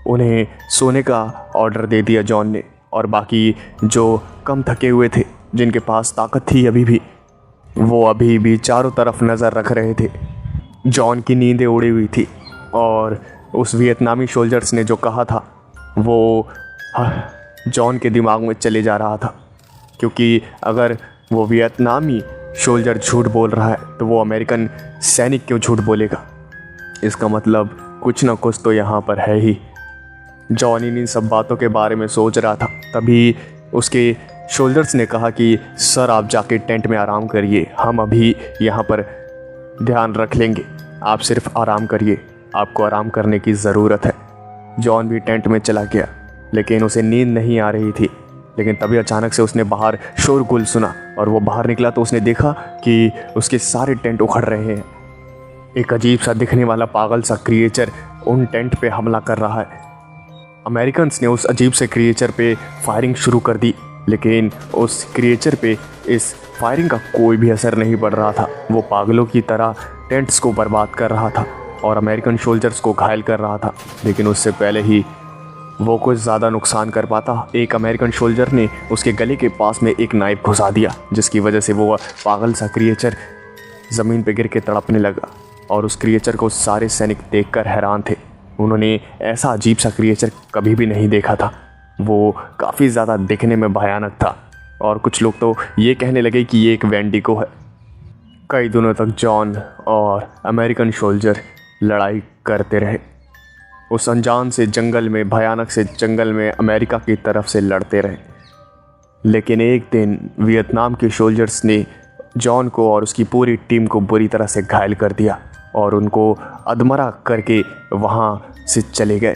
उन्हें सोने का ऑर्डर दे दिया जॉन ने, और बाकी जो कम थके हुए थे जिनके पास ताकत थी अभी भी वो अभी भी चारों तरफ नज़र रख रहे थे। जॉन की नींदें उड़ी हुई थी और उस वियतनामी सोल्जर्स ने जो कहा था वो जॉन के दिमाग में चले जा रहा था, क्योंकि अगर वो वियतनामी सोल्जर झूठ बोल रहा है तो वो अमेरिकन सैनिक क्यों झूठ बोलेगा। इसका मतलब कुछ ना कुछ तो यहाँ पर है ही। जॉन इन सब बातों के बारे में सोच रहा था, तभी उसके सोल्जर्स ने कहा कि सर आप जाके टेंट में आराम करिए, हम अभी यहाँ पर ध्यान रख लेंगे, आप सिर्फ आराम करिए, आपको आराम करने की ज़रूरत है। जॉन भी टेंट में चला गया, लेकिन उसे नींद नहीं आ रही थी। लेकिन तभी अचानक से उसने बाहर शोरगुल सुना और वो बाहर निकला तो उसने देखा कि उसके सारे टेंट उखड़ रहे हैं। एक अजीब सा दिखने वाला पागल सा क्रिएचर उन टेंट पे हमला कर रहा है। अमेरिकन्स ने उस अजीब से क्रिएचर पे फायरिंग शुरू कर दी, लेकिन उस क्रिएचर पे इस फायरिंग का कोई भी असर नहीं पड़ रहा था। वो पागलों की तरह टेंट्स को बर्बाद कर रहा था और अमेरिकन सोल्जर्स को घायल कर रहा था। लेकिन उससे पहले ही वो कुछ ज़्यादा नुकसान कर पाता, एक अमेरिकन सोल्जर ने उसके गले के पास में एक नाइफ घुसा दिया, जिसकी वजह से वो पागल सा क्रिएचर ज़मीन पे गिर के तड़पने लगा। और उस क्रिएचर को सारे सैनिक देखकर हैरान थे। उन्होंने ऐसा अजीब सा क्रिएचर कभी भी नहीं देखा था। वो काफ़ी ज़्यादा दिखने में भयानक था और कुछ लोग तो ये कहने लगे कि ये एक वेंडिगो है। कई दिनों तक जॉन और अमेरिकन सोल्जर लड़ाई करते रहे। उस अनजान से जंगल में, भयानक से जंगल में अमेरिका की तरफ से लड़ते रहे। लेकिन एक दिन वियतनाम के सोल्जर्स ने जॉन को और उसकी पूरी टीम को बुरी तरह से घायल कर दिया और उनको अधमरा करके वहाँ से चले गए।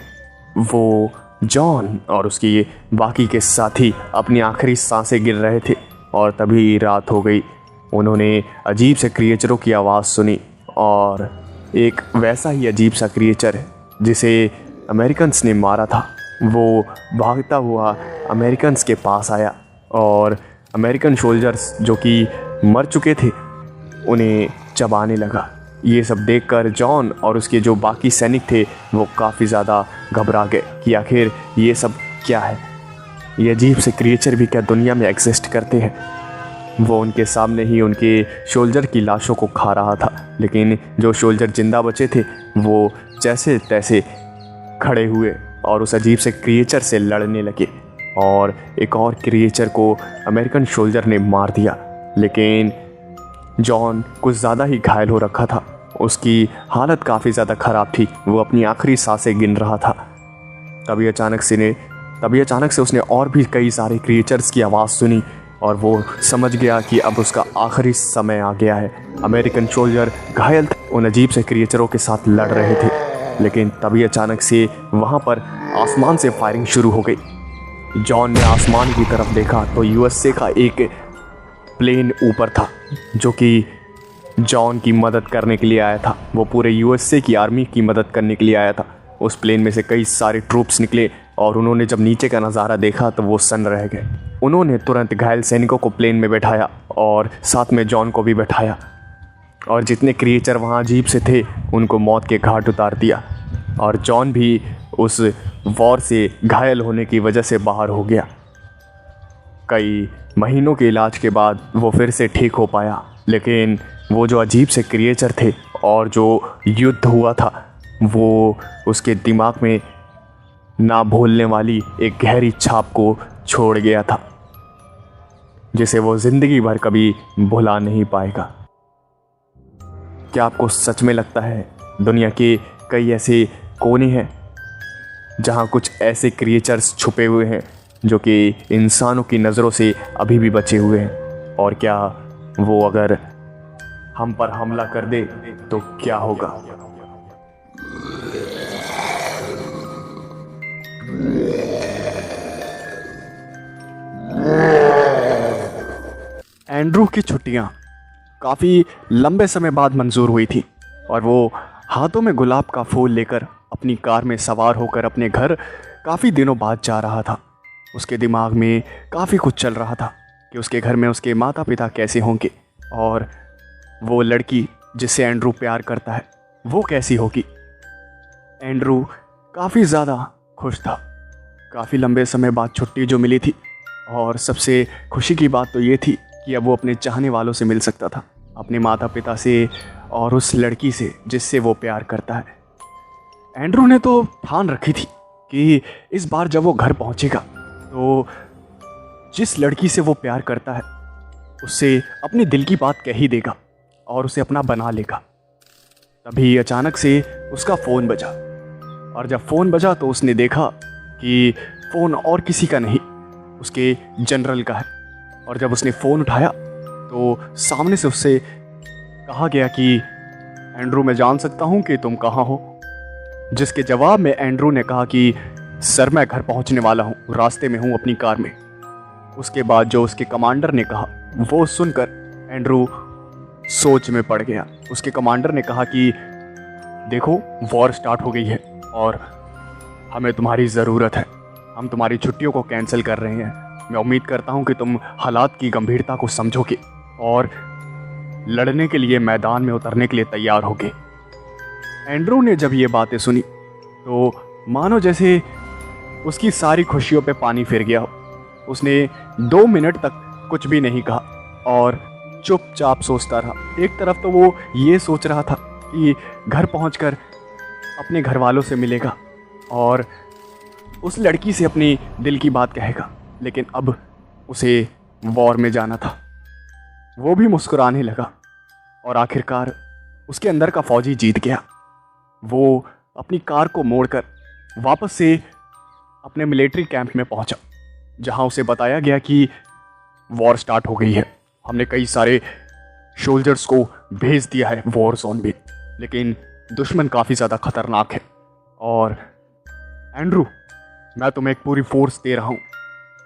वो जॉन और उसकी बाकी के साथी अपनी आखिरी सांसें गिन रहे थे और तभी रात हो गई। उन्होंने अजीब से क्रिएचरों की आवाज़ सुनी और एक वैसा ही अजीब सा क्रिएचर जिसे अमेरिकन्स ने मारा था वो भागता हुआ अमेरिकन्स के पास आया और अमेरिकन सोल्जर्स जो कि मर चुके थे उन्हें चबाने लगा। ये सब देखकर जॉन और उसके जो बाकी सैनिक थे वो काफ़ी ज़्यादा घबरा गए कि आखिर ये सब क्या है, ये अजीब से क्रिएचर भी क्या दुनिया में एग्जिस्ट करते हैं। वो उनके सामने ही उनके सोल्जर की लाशों को खा रहा था, लेकिन जो सोल्जर जिंदा बचे थे वो जैसे तैसे खड़े हुए और उस अजीब से क्रिएचर से लड़ने लगे और एक और क्रिएचर को अमेरिकन सोल्जर ने मार दिया। लेकिन जॉन कुछ ज़्यादा ही घायल हो रखा था, उसकी हालत काफ़ी ज़्यादा ख़राब थी, वो अपनी आखिरी सांसें गिन रहा था। तभी अचानक से उसने और भी कई सारे क्रिएचर्स की आवाज़ सुनी और वो समझ गया कि अब उसका आखिरी समय आ गया है। अमेरिकन सोल्जर घायल उन अजीब से क्रिएचरों के साथ लड़ रहे थे, लेकिन तभी अचानक से वहाँ पर आसमान से फायरिंग शुरू हो गई। जॉन ने आसमान की तरफ देखा तो यूएसए का एक प्लेन ऊपर था जो कि जॉन की मदद करने के लिए आया था। वो पूरे यूएसए की आर्मी की मदद करने के लिए आया था। उस प्लेन में से कई सारे ट्रूप्स निकले और उन्होंने जब नीचे का नज़ारा देखा तो वो सन्न रह गए। उन्होंने तुरंत घायल सैनिकों को प्लेन में बैठाया और साथ में जॉन को भी बैठाया और जितने क्रिएचर वहाँ अजीब से थे उनको मौत के घाट उतार दिया और जॉन भी उस वॉर से घायल होने की वजह से बाहर हो गया। कई महीनों के इलाज के बाद वो फिर से ठीक हो पाया, लेकिन वो जो अजीब से क्रिएचर थे और जो युद्ध हुआ था वो उसके दिमाग में ना भूलने वाली एक गहरी छाप को छोड़ गया था, जिसे वो ज़िंदगी भर कभी भुला नहीं पाएगा। क्या आपको सच में लगता है दुनिया के कई ऐसे कोने हैं जहाँ कुछ ऐसे क्रिएचर्स छुपे हुए हैं जो कि इंसानों की नज़रों से अभी भी बचे हुए हैं? और क्या वो अगर हम पर हमला कर दे तो क्या होगा? एंड्रू की छुट्टियां काफ़ी लंबे समय बाद मंजूर हुई थी और वो हाथों में गुलाब का फूल लेकर अपनी कार में सवार होकर अपने घर काफ़ी दिनों बाद जा रहा था। उसके दिमाग में काफ़ी कुछ चल रहा था कि उसके घर में उसके माता पिता कैसे होंगे और वो लड़की जिससे एंड्रू प्यार करता है वो कैसी होगी। एंड्रू काफ़ी ज़्यादा खुश था। काफ़ी लंबे समय बाद छुट्टी जो मिली थी और सबसे खुशी की बात तो ये थी कि अब वो अपने चाहने वालों से मिल सकता था, अपने माता पिता से और उस लड़की से जिससे वो प्यार करता है। एंड्रू ने तो ठान रखी थी कि इस बार जब वो घर पहुंचेगा तो जिस लड़की से वो प्यार करता है उससे अपने दिल की बात कह ही देगा और उसे अपना बना लेगा। तभी अचानक से उसका फ़ोन बजा, और जब फ़ोन बजा तो उसने देखा कि फ़ोन और किसी का नहीं, उसके जनरल का है। और जब उसने फ़ोन उठाया तो सामने से उससे कहा गया कि एंड्रू, मैं जान सकता हूँ कि तुम कहाँ हो? जिसके जवाब में एंड्रू ने कहा कि सर, मैं घर पहुँचने वाला हूँ, रास्ते में हूँ अपनी कार में। उसके बाद जो उसके कमांडर ने कहा वो सुनकर एंड्रू सोच में पड़ गया। उसके कमांडर ने कहा कि देखो, वॉर स्टार्ट हो गई है और हमें तुम्हारी ज़रूरत है। हम तुम्हारी छुट्टियों को कैंसिल कर रहे हैं। मैं उम्मीद करता हूं कि तुम हालात की गंभीरता को समझोगे और लड़ने के लिए मैदान में उतरने के लिए तैयार होगे। एंड्रू ने जब ये बातें सुनी तो मानो जैसे उसकी सारी खुशियों पे पानी फिर गया हो। उसने 2 मिनट तक कुछ भी नहीं कहा और चुपचाप सोचता रहा। एक तरफ तो वो ये सोच रहा था कि घर पहुंचकर अपने घर वालों से मिलेगा और उस लड़की से अपनी दिल की बात कहेगा, लेकिन अब उसे वॉर में जाना था। वो भी मुस्कुराने लगा और आखिरकार उसके अंदर का फौजी जीत गया। वो अपनी कार को मोड़कर वापस से अपने मिलिट्री कैंप में पहुंचा, जहां उसे बताया गया कि वॉर स्टार्ट हो गई है। हमने कई सारे सोल्जर्स को भेज दिया है वॉर जोन में, लेकिन दुश्मन काफ़ी ज़्यादा खतरनाक है। और एंड्रू, मैं तुम्हें एक पूरी फोर्स दे रहा हूँ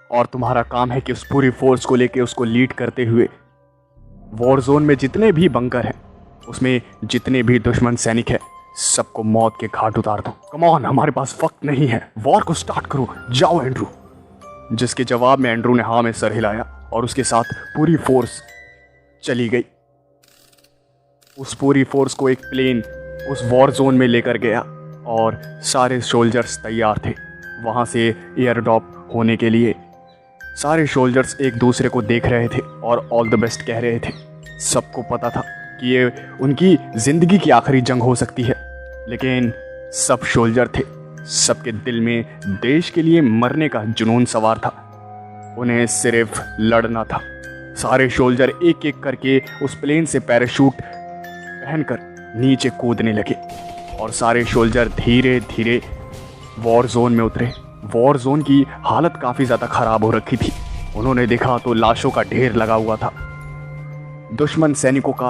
और तुम्हारा काम है कि उस पूरी फोर्स को लेके उसको लीड करते हुए वॉर जोन में जितने भी बंकर हैं, उसमें जितने भी दुश्मन सैनिक हैं, सबको मौत के घाट उतार दो। कम ऑन, हमारे पास वक्त नहीं है, वॉर को स्टार्ट करो, जाओ एंड्रू। जिसके जवाब में एंड्रू ने हाँ में सर हिलाया और उसके साथ पूरी फोर्स चली गई। उस पूरी फोर्स को एक प्लेन उस वॉर जोन में लेकर गया और सारे सोल्जर्स तैयार थे वहाँ से एयर ड्रॉप होने के लिए। सारे सोल्जर्स एक दूसरे को देख रहे थे और ऑल द बेस्ट कह रहे थे। सबको पता था कि ये उनकी ज़िंदगी की आखिरी जंग हो सकती है, लेकिन सब सोल्जर थे। सबके दिल में देश के लिए मरने का जुनून सवार था। उन्हें सिर्फ लड़ना था। सारे सोल्जर एक एक करके उस प्लेन से पैराशूट पहनकर नीचे कूदने लगे और सारे सोल्जर धीरे धीरे वॉर जोन में उतरे। वॉर जोन की हालत काफ़ी ज़्यादा ख़राब हो रखी थी। उन्होंने देखा तो लाशों का ढेर लगा हुआ था। दुश्मन सैनिकों का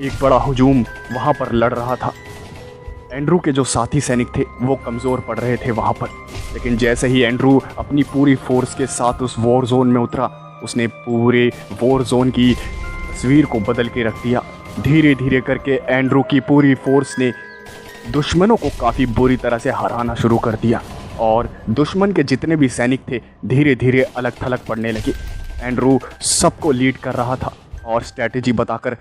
एक बड़ा हुजूम वहाँ पर लड़ रहा था। एंड्रू के जो साथी सैनिक थे वो कमज़ोर पड़ रहे थे वहाँ पर, लेकिन जैसे ही एंड्रू अपनी पूरी फोर्स के साथ उस वॉर जोन में उतरा, उसने पूरे वॉर जोन की तस्वीर को बदल के रख दिया। धीरे धीरे करके एंड्रू की पूरी फोर्स ने दुश्मनों को काफ़ी बुरी तरह से हराना शुरू कर दिया और दुश्मन के जितने भी सैनिक थे धीरे धीरे अलग थलग पड़ने लगे। एंड्रू सबको लीड कर रहा था और स्ट्रैटेजी बताकर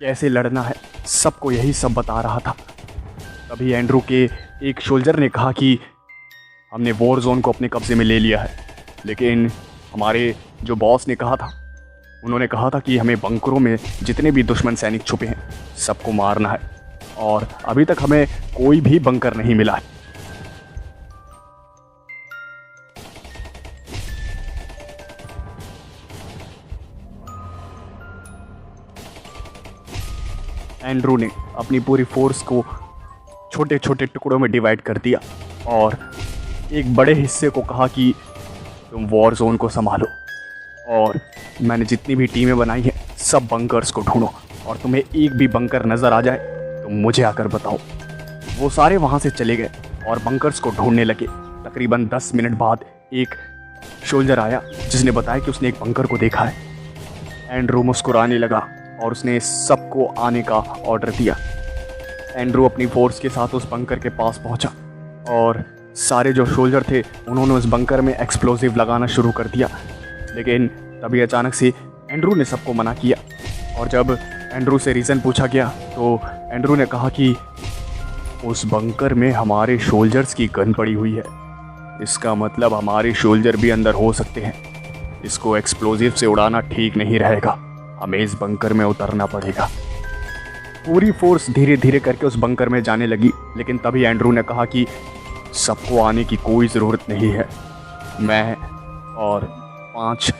कैसे लड़ना है सबको यही सब बता रहा था। तभी एंड्रू के एक सोल्जर ने कहा कि हमने वॉर जोन को अपने कब्जे में ले लिया है, लेकिन हमारे जो बॉस ने कहा था, उन्होंने कहा था कि हमें बंकरों में जितने भी दुश्मन सैनिक छुपे हैं सबको मारना है और अभी तक हमें कोई भी बंकर नहीं मिला है। एंड्रू ने अपनी पूरी फोर्स को छोटे छोटे टुकड़ों में डिवाइड कर दिया और एक बड़े हिस्से को कहा कि तुम वॉर जोन को संभालो और मैंने जितनी भी टीमें बनाई हैं सब बंकर्स को ढूंढो और तुम्हें एक भी बंकर नज़र आ जाए तो मुझे आकर बताओ। वो सारे वहाँ से चले गए और बंकर्स को ढूंढने लगे। तकरीबन 10 मिनट बाद एक सोल्जर आया जिसने बताया कि उसने एक बंकर को देखा है। एंड्रू मुस्कुराने लगा और उसने सबको आने का ऑर्डर दिया। एंड्रू अपनी फोर्स के साथ उस बंकर के पास पहुंचा और सारे जो सोल्जर थे उन्होंने उस बंकर में एक्सप्लोसिव लगाना शुरू कर दिया, लेकिन तभी अचानक से एंड्रू ने सबको मना किया। और जब एंड्रू से रीज़न पूछा गया तो एंड्रू ने कहा कि उस बंकर में हमारे सोल्जर्स की गन पड़ी हुई है, इसका मतलब हमारे सोल्जर भी अंदर हो सकते हैं, इसको एक्सप्लोजिव से उड़ाना ठीक नहीं रहेगा, हमें इस बंकर में उतरना पड़ेगा। पूरी फोर्स धीरे धीरे करके उस बंकर में जाने लगी, लेकिन तभी एंड्रू ने कहा कि सबको आने की कोई ज़रूरत नहीं है, मैं और 5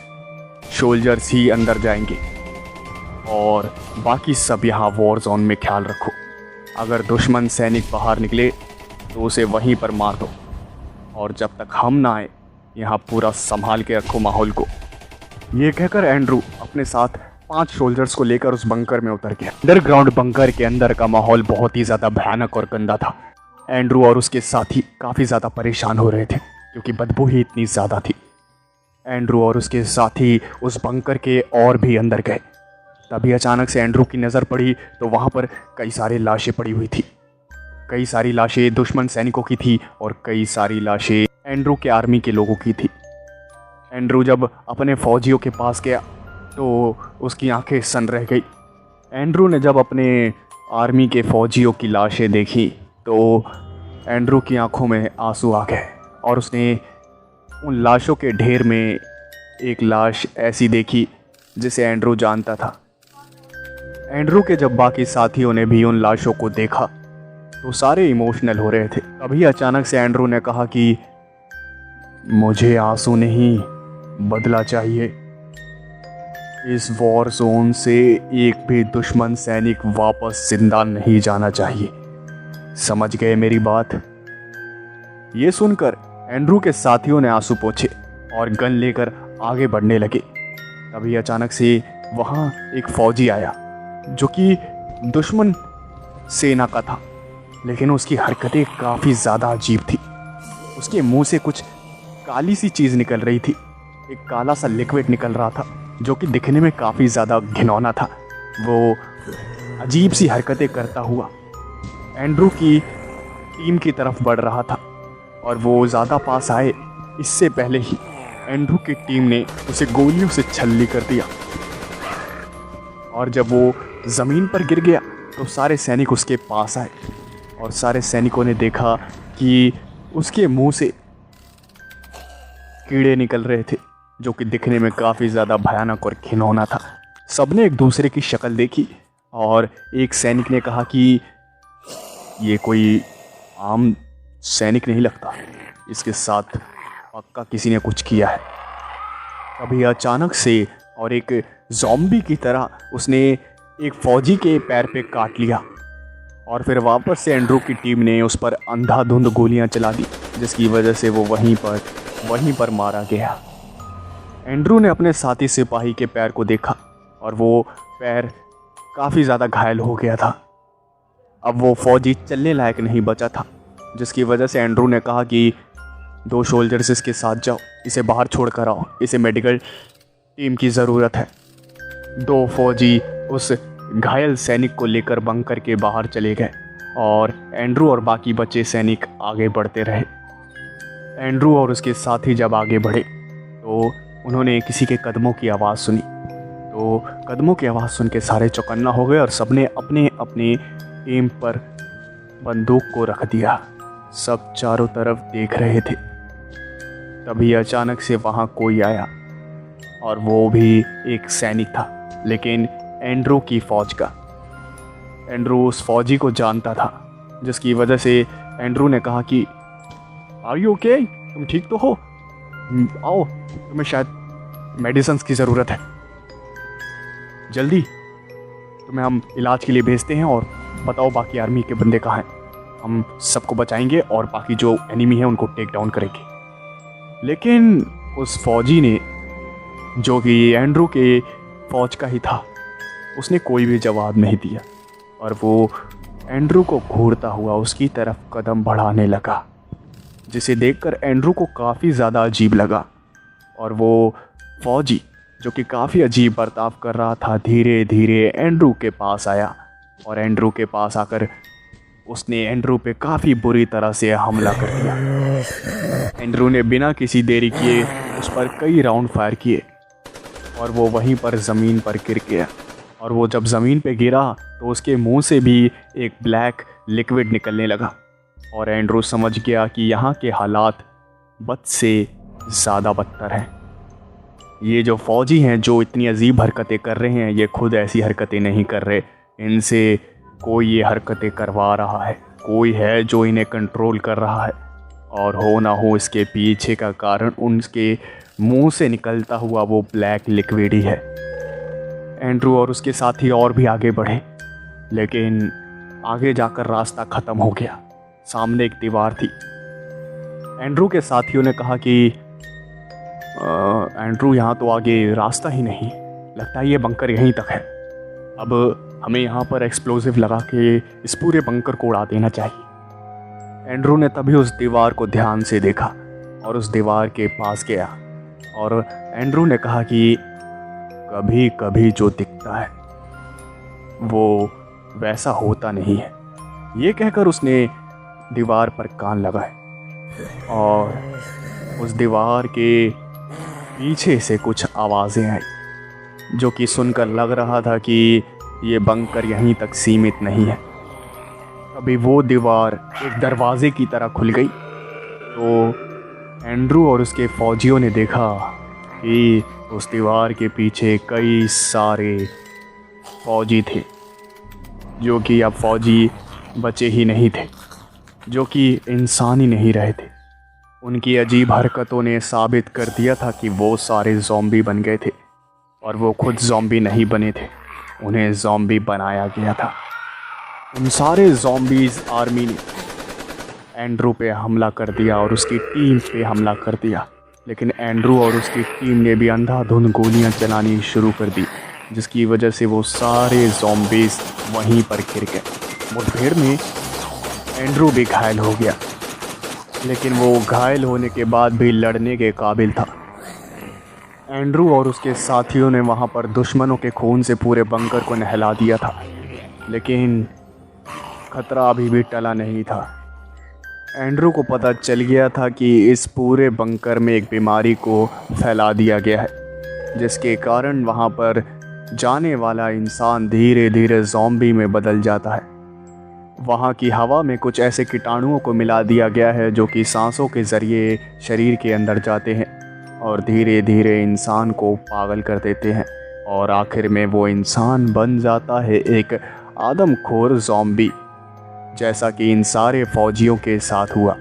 सोल्जर्स ही अंदर जाएंगे और बाकी सब यहाँ वॉर जोन में ख्याल रखो। अगर दुश्मन सैनिक बाहर निकले तो उसे वहीं पर मार दो, और जब तक हम ना आए यहाँ पूरा संभाल के रखो माहौल को। ये कहकर एंड्रू अपने साथ 5 सोल्जर्स को लेकर उस बंकर में उतर गया। अंडरग्राउंड बंकर के अंदर का माहौल बहुत ही ज़्यादा भयानक और गंदा था। एंड्रू और उसके साथी काफ़ी ज़्यादा परेशान हो रहे थे क्योंकि बदबू ही इतनी ज़्यादा थी। एंड्रू और उसके साथी उस बंकर के और भी अंदर गए। तभी अचानक से एंड्रू की नज़र पड़ी तो वहाँ पर कई सारी लाशें पड़ी हुई थी। कई सारी लाशें दुश्मन सैनिकों की थी और कई सारी लाशें एंड्रू के आर्मी के लोगों की थी। एंड्रू जब अपने फौजियों के पास गया तो उसकी आंखें सन रह गई। एंड्रू ने जब अपने आर्मी के फौजियों की लाशें देखी तो एंड्रू की आंखों में आंसू आ गए और उसने उन लाशों के ढेर में एक लाश ऐसी देखी जिसे एंड्रू जानता था। एंड्रू के जब बाकी साथियों ने भी उन लाशों को देखा तो सारे इमोशनल हो रहे थे। तभी अचानक से एंड्रू ने कहा कि मुझे आंसू नहीं, बदला चाहिए। इस वॉर जोन से एक भी दुश्मन सैनिक वापस जिंदा नहीं जाना चाहिए। समझ गए मेरी बात? ये सुनकर एंड्रू के साथियों ने आंसू पोंछे और गन लेकर आगे बढ़ने लगे। तभी अचानक से वहाँ एक फौजी आया जो कि दुश्मन सेना का था, लेकिन उसकी हरकतें काफ़ी ज़्यादा अजीब थी। उसके मुंह से कुछ काली सी चीज़ निकल रही थी, एक काला सा लिक्विड निकल रहा था जो कि दिखने में काफ़ी ज़्यादा घिनौना था। वो अजीब सी हरकतें करता हुआ एंड्रू की टीम की तरफ बढ़ रहा था और वो ज़्यादा पास आए इससे पहले ही एंड्रू की टीम ने उसे गोलियों से छल्ली कर दिया। और जब वो ज़मीन पर गिर गया तो सारे सैनिक उसके पास आए और सारे सैनिकों ने देखा कि उसके मुंह से कीड़े निकल रहे थे जो कि दिखने में काफ़ी ज़्यादा भयानक और घिनौना था। सबने एक दूसरे की शक्ल देखी और एक सैनिक ने कहा कि ये कोई आम सैनिक नहीं लगता, इसके साथ पक्का किसी ने कुछ किया है। तभी अचानक से और एक ज़ॉम्बी की तरह उसने एक फौजी के पैर पे काट लिया और फिर वापस से एंड्रू की टीम ने उस पर अंधाधुंध गोलियां चला दी, जिसकी वजह से वो वहीं पर मारा गया। एंड्रू ने अपने साथी सिपाही के पैर को देखा और वो पैर काफ़ी ज़्यादा घायल हो गया था। अब वो फौजी चलने लायक नहीं बचा था, जिसकी वजह से एंड्रू ने कहा कि 2 सोल्जर्स इसके साथ जाओ, इसे बाहर छोड़ कर आओ, इसे मेडिकल टीम की ज़रूरत है। 2 फौजी उस घायल सैनिक को लेकर बंकर के बाहर चले गए और एंड्रू और बाकी बचे सैनिक आगे बढ़ते रहे। एंड्रू और उसके साथी जब आगे बढ़े तो उन्होंने किसी के कदमों की आवाज़ सुनी। तो कदमों की आवाज़ सुन के सारे चौकन्ना हो गए और सबने अपने अपने एम पर बंदूक को रख दिया। सब चारों तरफ देख रहे थे। तभी अचानक से वहाँ कोई आया और वो भी एक सैनिक था, लेकिन एंड्रू की फ़ौज का। एंड्रू उस फौजी को जानता था, जिसकी वजह से एंड्रू ने कहा कि आर यू ओके, तुम ठीक तो हो? आओ, तुम्हें शायद मेडिसिन की ज़रूरत है, जल्दी तुम्हें हम इलाज के लिए भेजते हैं और बताओ बाकी आर्मी के बंदे कहाँ हैं। हम सबको बचाएंगे और बाकी जो एनिमी है उनको टेक डाउन करेंगे। लेकिन उस फौजी ने, जो कि एंड्रू के फौज का ही था, उसने कोई भी जवाब नहीं दिया और वो एंड्रू को घूरता हुआ उसकी तरफ कदम बढ़ाने लगा, जिसे देखकर एंड्रू को काफ़ी ज़्यादा अजीब लगा। और वो फौजी, जो कि काफ़ी अजीब बर्ताव कर रहा था, धीरे धीरे एंड्रू के पास आया और एंड्रू के पास आकर उसने एंड्रू पे काफ़ी बुरी तरह से हमला कर दिया। एंड्रू ने बिना किसी देरी किए उस पर कई राउंड फायर किए और वो वहीं पर ज़मीन पर गिर गया। और वो जब ज़मीन पे गिरा तो उसके मुंह से भी एक ब्लैक लिक्विड निकलने लगा और एंड्रू समझ गया कि यहाँ के हालात बद से ज़्यादा बदतर हैं। ये जो फौजी हैं जो इतनी अजीब हरकतें कर रहे हैं, ये खुद ऐसी हरकतें नहीं कर रहे, इनसे कोई ये हरकतें करवा रहा है, कोई है जो इन्हें कंट्रोल कर रहा है। और हो ना हो इसके पीछे का कारण उनके मुंह से निकलता हुआ वो ब्लैक लिक्विड ही है। एंड्रू और उसके साथी और भी आगे बढ़े, लेकिन आगे जाकर रास्ता ख़त्म हो गया। सामने एक दीवार थी। एंड्रू के साथियों ने कहा कि एंड्रू, यहाँ तो आगे रास्ता ही नहीं, लगता है ये बंकर यहीं तक है। अब हमें यहाँ पर एक्सप्लोजिव लगा के इस पूरे बंकर को उड़ा देना चाहिए। एंड्रू ने तभी उस दीवार को ध्यान से देखा और उस दीवार के पास गया और एंड्रू ने कहा कि कभी कभी जो दिखता है वो वैसा होता नहीं है। ये कहकर उसने दीवार पर कान लगाए और उस दीवार के पीछे से कुछ आवाज़ें आई जो कि सुनकर लग रहा था कि ये बंकर यहीं तक सीमित नहीं है। तभी वो दीवार एक दरवाजे की तरह खुल गई तो एंड्रू और उसके फौजियों ने देखा कि उस दीवार के पीछे कई सारे फौजी थे, जो कि अब फौजी बचे ही नहीं थे, जो कि इंसान ही नहीं रहे थे। उनकी अजीब हरकतों ने साबित कर दिया था कि वो सारे ज़ॉम्बी बन गए थे और वो खुद ज़ॉम्बी नहीं बने थे, उन्हें ज़ॉम्बी बनाया गया था। उन सारे ज़ॉम्बीज़ आर्मी ने एंड्रू पे हमला कर दिया और उसकी टीम पे हमला कर दिया, लेकिन एंड्रू और उसकी टीम ने भी अंधाधुंध गोलियां चलानी शुरू कर दी, जिसकी वजह से वो सारे ज़ॉम्बीज़ वहीं पर गिर गए। मुठभेड़ में एंड्रू भी घायल हो गया, लेकिन वो घायल होने के बाद भी लड़ने के काबिल था। एंड्रू और उसके साथियों ने वहाँ पर दुश्मनों के खून से पूरे बंकर को नहला दिया था, लेकिन खतरा अभी भी टला नहीं था। एंड्रू को पता चल गया था कि इस पूरे बंकर में एक बीमारी को फैला दिया गया है, जिसके कारण वहाँ पर जाने वाला इंसान धीरे धीरे ज़ॉम्बी में बदल जाता है। वहाँ की हवा में कुछ ऐसे कीटाणुओं को मिला दिया गया है जो कि सांसों के ज़रिए शरीर के अंदर जाते हैं और धीरे धीरे इंसान को पागल कर देते हैं और आखिर में वो इंसान बन जाता है एक आदमखोर ज़ॉम्बी, जैसा कि इन सारे फौजियों के साथ हुआ।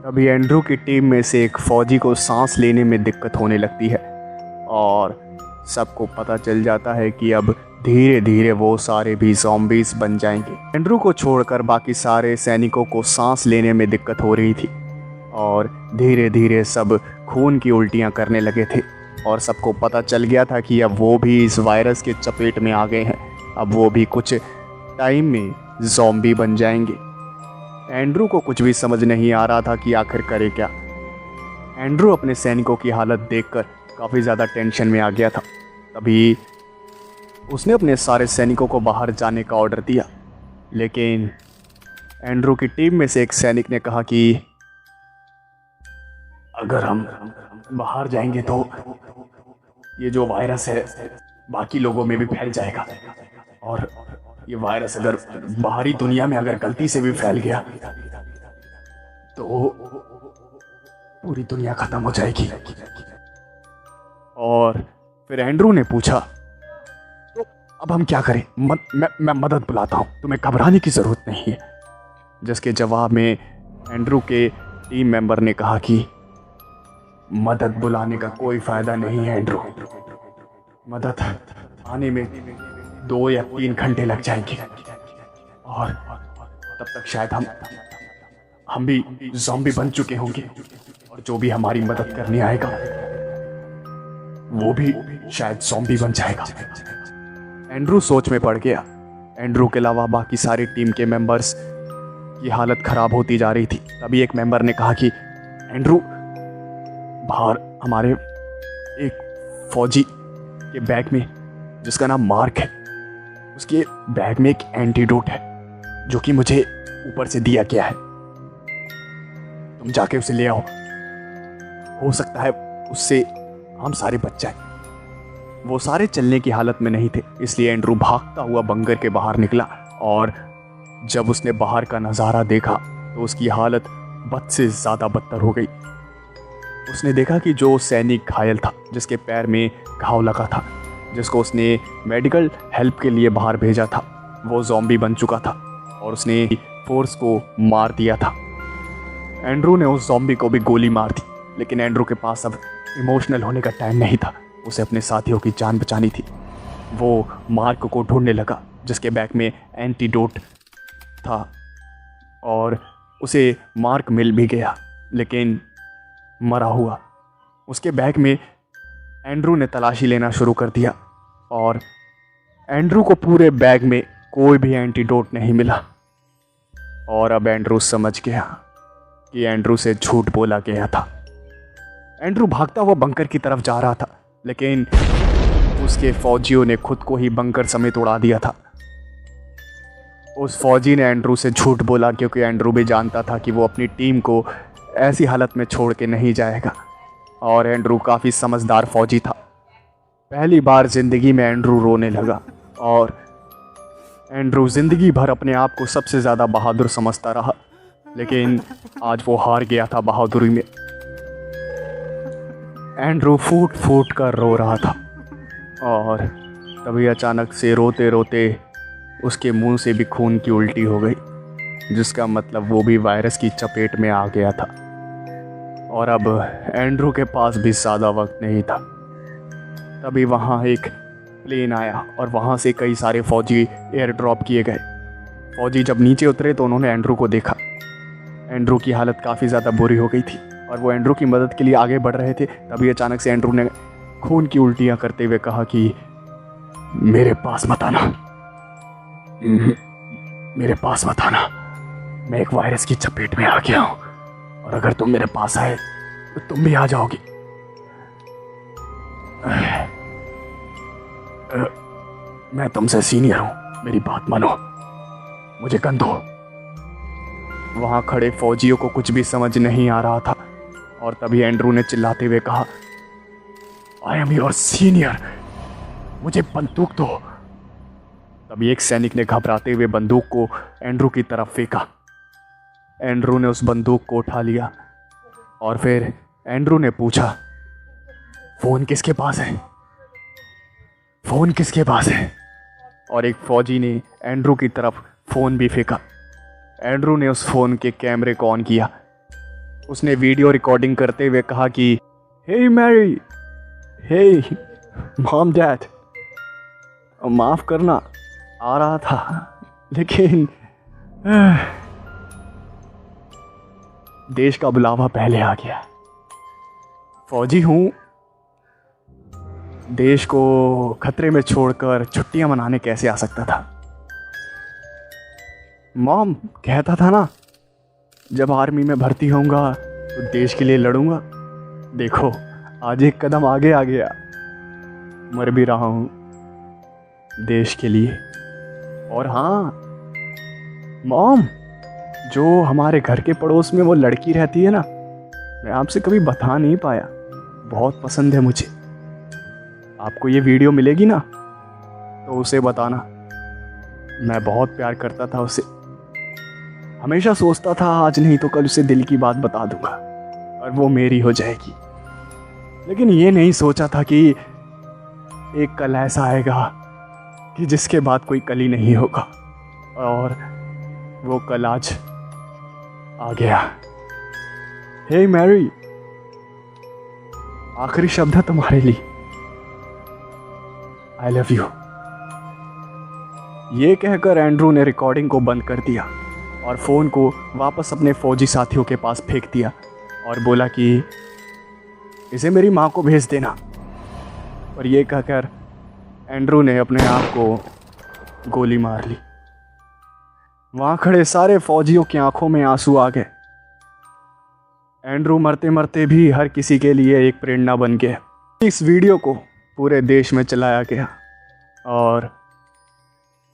तभी एंड्रू की टीम में से एक फौजी को सांस लेने में दिक्कत होने लगती है और सबको पता चल जाता है कि अब धीरे धीरे वो सारे भी ज़ॉम्बीज़ बन जाएंगे। एंड्रू को छोड़कर बाकी सारे सैनिकों को सांस लेने में दिक्कत हो रही थी और धीरे धीरे सब खून की उल्टियाँ करने लगे थे और सबको पता चल गया था कि अब वो भी इस वायरस के चपेट में आ गए हैं, अब वो भी कुछ टाइम में ज़ॉम्बी बन जाएंगे। एंड्रू को कुछ भी समझ नहीं आ रहा था कि आखिर करे क्या। एंड्रू अपने सैनिकों की हालत देखकर काफ़ी ज़्यादा टेंशन में आ गया था। तभी उसने अपने सारे सैनिकों को बाहर जाने का ऑर्डर दिया, लेकिन एंड्रू की टीम में से एक सैनिक ने कहा कि अगर हम बाहर जाएंगे तो ये जो वायरस है बाकी लोगों में भी फैल जाएगा, और ये वायरस अगर बाहरी दुनिया में अगर गलती से भी फैल गया तो पूरी दुनिया खत्म हो जाएगी। और फिर एंड्रू ने पूछा, तो अब हम क्या करें? मैं मदद बुलाता हूँ, तुम्हें घबराने की ज़रूरत नहीं है। जिसके जवाब में एंड्रू के टीम मेंबर ने कहा कि मदद बुलाने का कोई फ़ायदा नहीं है एंड्रू, मदद आने में 2 या 3 घंटे लग जाएंगे और तब तक शायद हम भी ज़ॉम्बी बन चुके होंगे और जो भी हमारी मदद करने आएगा वो भी शायद ज़ॉम्बी बन जाएगा। एंड्रू सोच में पड़ गया। एंड्रू के अलावा बाकी सारी टीम के मेंबर्स की हालत ख़राब होती जा रही थी। तभी एक मेंबर ने कहा कि एंड्रू, बाहर हमारे एक फौजी के बैग में, जिसका नाम मार्क है, उसके बैग में एक एंटीडोट है जो कि मुझे ऊपर से दिया गया है, तुम जाके उसे ले आओ, हो सकता है उससे हम सारे बच जाएं। वो सारे चलने की हालत में नहीं थे, इसलिए एंड्रू भागता हुआ बंकर के बाहर निकला और जब उसने बाहर का नज़ारा देखा तो उसकी हालत बद से ज़्यादा बदतर हो गई। उसने देखा कि जो सैनिक घायल था, जिसके पैर में घाव लगा था, जिसको उसने मेडिकल हेल्प के लिए बाहर भेजा था, वो ज़ॉम्बी बन चुका था और उसने फोर्स को मार दिया था। एंड्रू ने उस ज़ॉम्बी को भी गोली मार दी, लेकिन एंड्रू के पास अब इमोशनल होने का टाइम नहीं था। उसे अपने साथियों की जान बचानी थी। वो मार्क को ढूंढने लगा, जिसके बैग में एंटीडोट था, और उसे मार्क मिल भी गया, लेकिन मरा हुआ। उसके बैग में एंड्रू ने तलाशी लेना शुरू कर दिया और एंड्रू को पूरे बैग में कोई भी एंटीडोट नहीं मिला। और अब एंड्रू समझ गया कि एंड्रू से झूठ बोला गया था। एंड्रू भागता हुआ बंकर की तरफ जा रहा था, लेकिन उसके फौजियों ने खुद को ही बंकर समेत उड़ा दिया था। उस फौजी ने एंड्रू से झूठ बोला, क्योंकि एंड्रू भी जानता था कि वो अपनी टीम को ऐसी हालत में छोड़ के नहीं जाएगा। और एंड्रू काफ़ी समझदार फौजी था। पहली बार ज़िंदगी में एंड्रू रोने लगा और एंड्रू ज़िंदगी भर अपने आप को सबसे ज़्यादा बहादुर समझता रहा, लेकिन आज वो हार गया था बहादुरी में। एंड्रू फूट फूट कर रो रहा था और तभी अचानक से रोते रोते उसके मुंह से भी खून की उल्टी हो गई, जिसका मतलब वो भी वायरस की चपेट में आ गया था। और अब एंड्रू के पास भी ज़्यादा वक्त नहीं था। तभी वहाँ एक प्लेन आया और वहाँ से कई सारे फौजी एयर ड्रॉप किए गए। फौजी जब नीचे उतरे तो उन्होंने एंड्रू को देखा। एंड्रू की हालत काफ़ी ज़्यादा बुरी हो गई थी और वो एंड्रू की मदद के लिए आगे बढ़ रहे थे। तभी अचानक से एंड्रू ने खून की उल्टियाँ करते हुए कहा कि मेरे पास मत आना, मेरे पास मत आना, मैं एक वायरस की चपेट में आ गया हूँ और अगर तुम मेरे पास आए तो तुम भी आ जाओगी। मैं तुमसे सीनियर हूं, मेरी बात मानो, मुझे गन दो। वहां खड़े फौजियों को कुछ भी समझ नहीं आ रहा था और तभी एंड्रू ने चिल्लाते हुए कहा, आई एम योर सीनियर, मुझे बंदूक दो। तभी एक सैनिक ने घबराते हुए बंदूक को एंड्रू की तरफ फेंका। एंड्रू ने उस बंदूक को उठा लिया और फिर एंड्रू ने पूछा, फोन किसके पास है, फोन किसके पास है? और एक फौजी ने एंड्रू की तरफ फोन भी फेंका। एंड्रू ने उस फोन के कैमरे को ऑन किया। उसने वीडियो रिकॉर्डिंग करते हुए कहा कि हे मैरी, हे मॉम डैड, माफ करना, आ रहा था लेकिन देश का बुलावा पहले आ गया। फौजी हूं, देश को खतरे में छोड़कर छुट्टियां मनाने कैसे आ सकता था? मॉम कहता था ना, जब आर्मी में भर्ती होऊंगा तो देश के लिए लड़ूंगा। देखो आज एक कदम आगे आ गया, मर भी रहा हूं देश के लिए। और हाँ मॉम, जो हमारे घर के पड़ोस में वो लड़की रहती है ना, मैं आपसे कभी बता नहीं पाया, बहुत पसंद है मुझे। आपको ये वीडियो मिलेगी ना तो उसे बताना, मैं बहुत प्यार करता था उसे। हमेशा सोचता था आज नहीं तो कल उसे दिल की बात बता दूंगा और वो मेरी हो जाएगी। लेकिन ये नहीं सोचा था कि एक कल ऐसा आएगा कि जिसके बाद कोई कल ही नहीं होगा, और वो कल आज आ गया। हे मैरी, आखिरी शब्द है तुम्हारे लिए, आई लव यू। ये कहकर एंड्रू ने रिकॉर्डिंग को बंद कर दिया और फ़ोन को वापस अपने फौजी साथियों के पास फेंक दिया और बोला कि इसे मेरी माँ को भेज देना। और ये कहकर एंड्रू ने अपने आप को गोली मार ली। वहाँ खड़े सारे फौजियों की आंखों में आंसू आ गए। एंड्रू मरते मरते भी हर किसी के लिए एक प्रेरणा बन गया। इस वीडियो को पूरे देश में चलाया गया और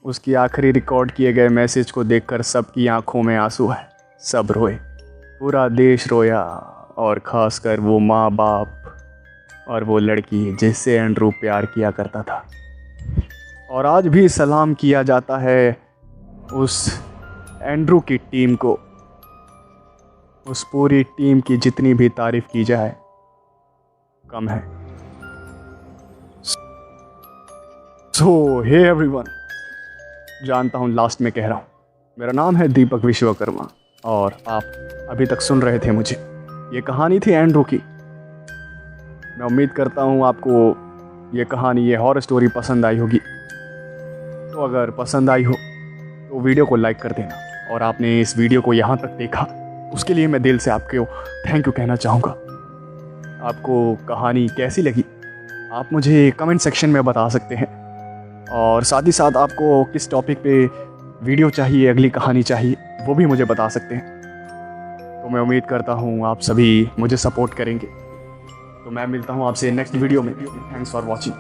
उसकी आखिरी रिकॉर्ड किए गए मैसेज को देखकर सबकी आंखों में आंसू है, सब रोए, पूरा देश रोया, और ख़ासकर वो माँ बाप और वो लड़की जिससे एंड्रू प्यार किया करता था। और आज भी सलाम किया जाता है उस एंड्रू की टीम को। उस पूरी टीम की जितनी भी तारीफ़ की जाए कम है। सो हे एवरीवन, जानता हूँ लास्ट में कह रहा हूँ, मेरा नाम है दीपक विश्वकर्मा और आप अभी तक सुन रहे थे मुझे। ये कहानी थी एंड्रू की। मैं उम्मीद करता हूँ आपको ये कहानी, ये हॉरर स्टोरी पसंद आई होगी। तो अगर पसंद आई हो तो वीडियो को लाइक कर देना, और आपने इस वीडियो को यहाँ तक देखा उसके लिए मैं दिल से आपको थैंक यू कहना चाहूँगा। आपको कहानी कैसी लगी आप मुझे कमेंट सेक्शन में बता सकते हैं, और साथ ही साथ आपको किस टॉपिक पे वीडियो चाहिए, अगली कहानी चाहिए, वो भी मुझे बता सकते हैं। तो मैं उम्मीद करता हूँ आप सभी मुझे सपोर्ट करेंगे। तो मैं मिलता हूँ आपसे नेक्स्ट वीडियो में। Thanks for watching.